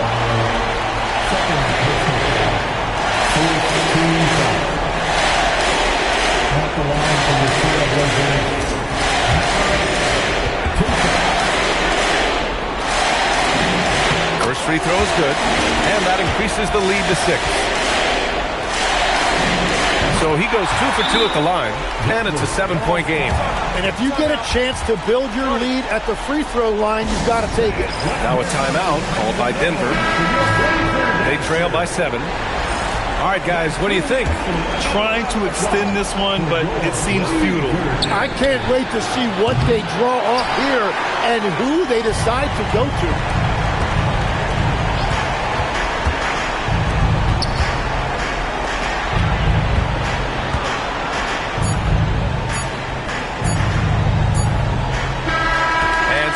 First free throw is good, and that increases the lead to 6. So he goes 2 for 2 at the line, and it's a 7-point game. And if you get a chance to build your lead at the free throw line, you've got to take it. Now a timeout called by Denver. They trail by 7. All right, guys, what do you think? Trying to extend this one, but it seems futile. I can't wait to see what they draw up here and who they decide to go to.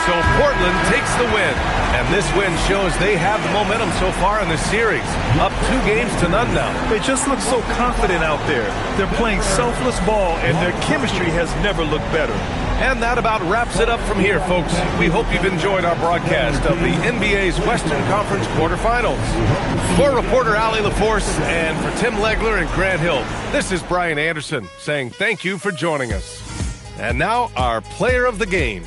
So Portland takes the win, and this win shows they have the momentum so far in this series. Up 2 games to none now. They just look so confident out there. They're playing selfless ball, and their chemistry has never looked better. And that about wraps it up from here, folks. We hope you've enjoyed our broadcast of the NBA's Western Conference quarterfinals. For reporter Allie LaForce and for Tim Legler and Grant Hill, this is Brian Anderson saying thank you for joining us. And now our player of the game.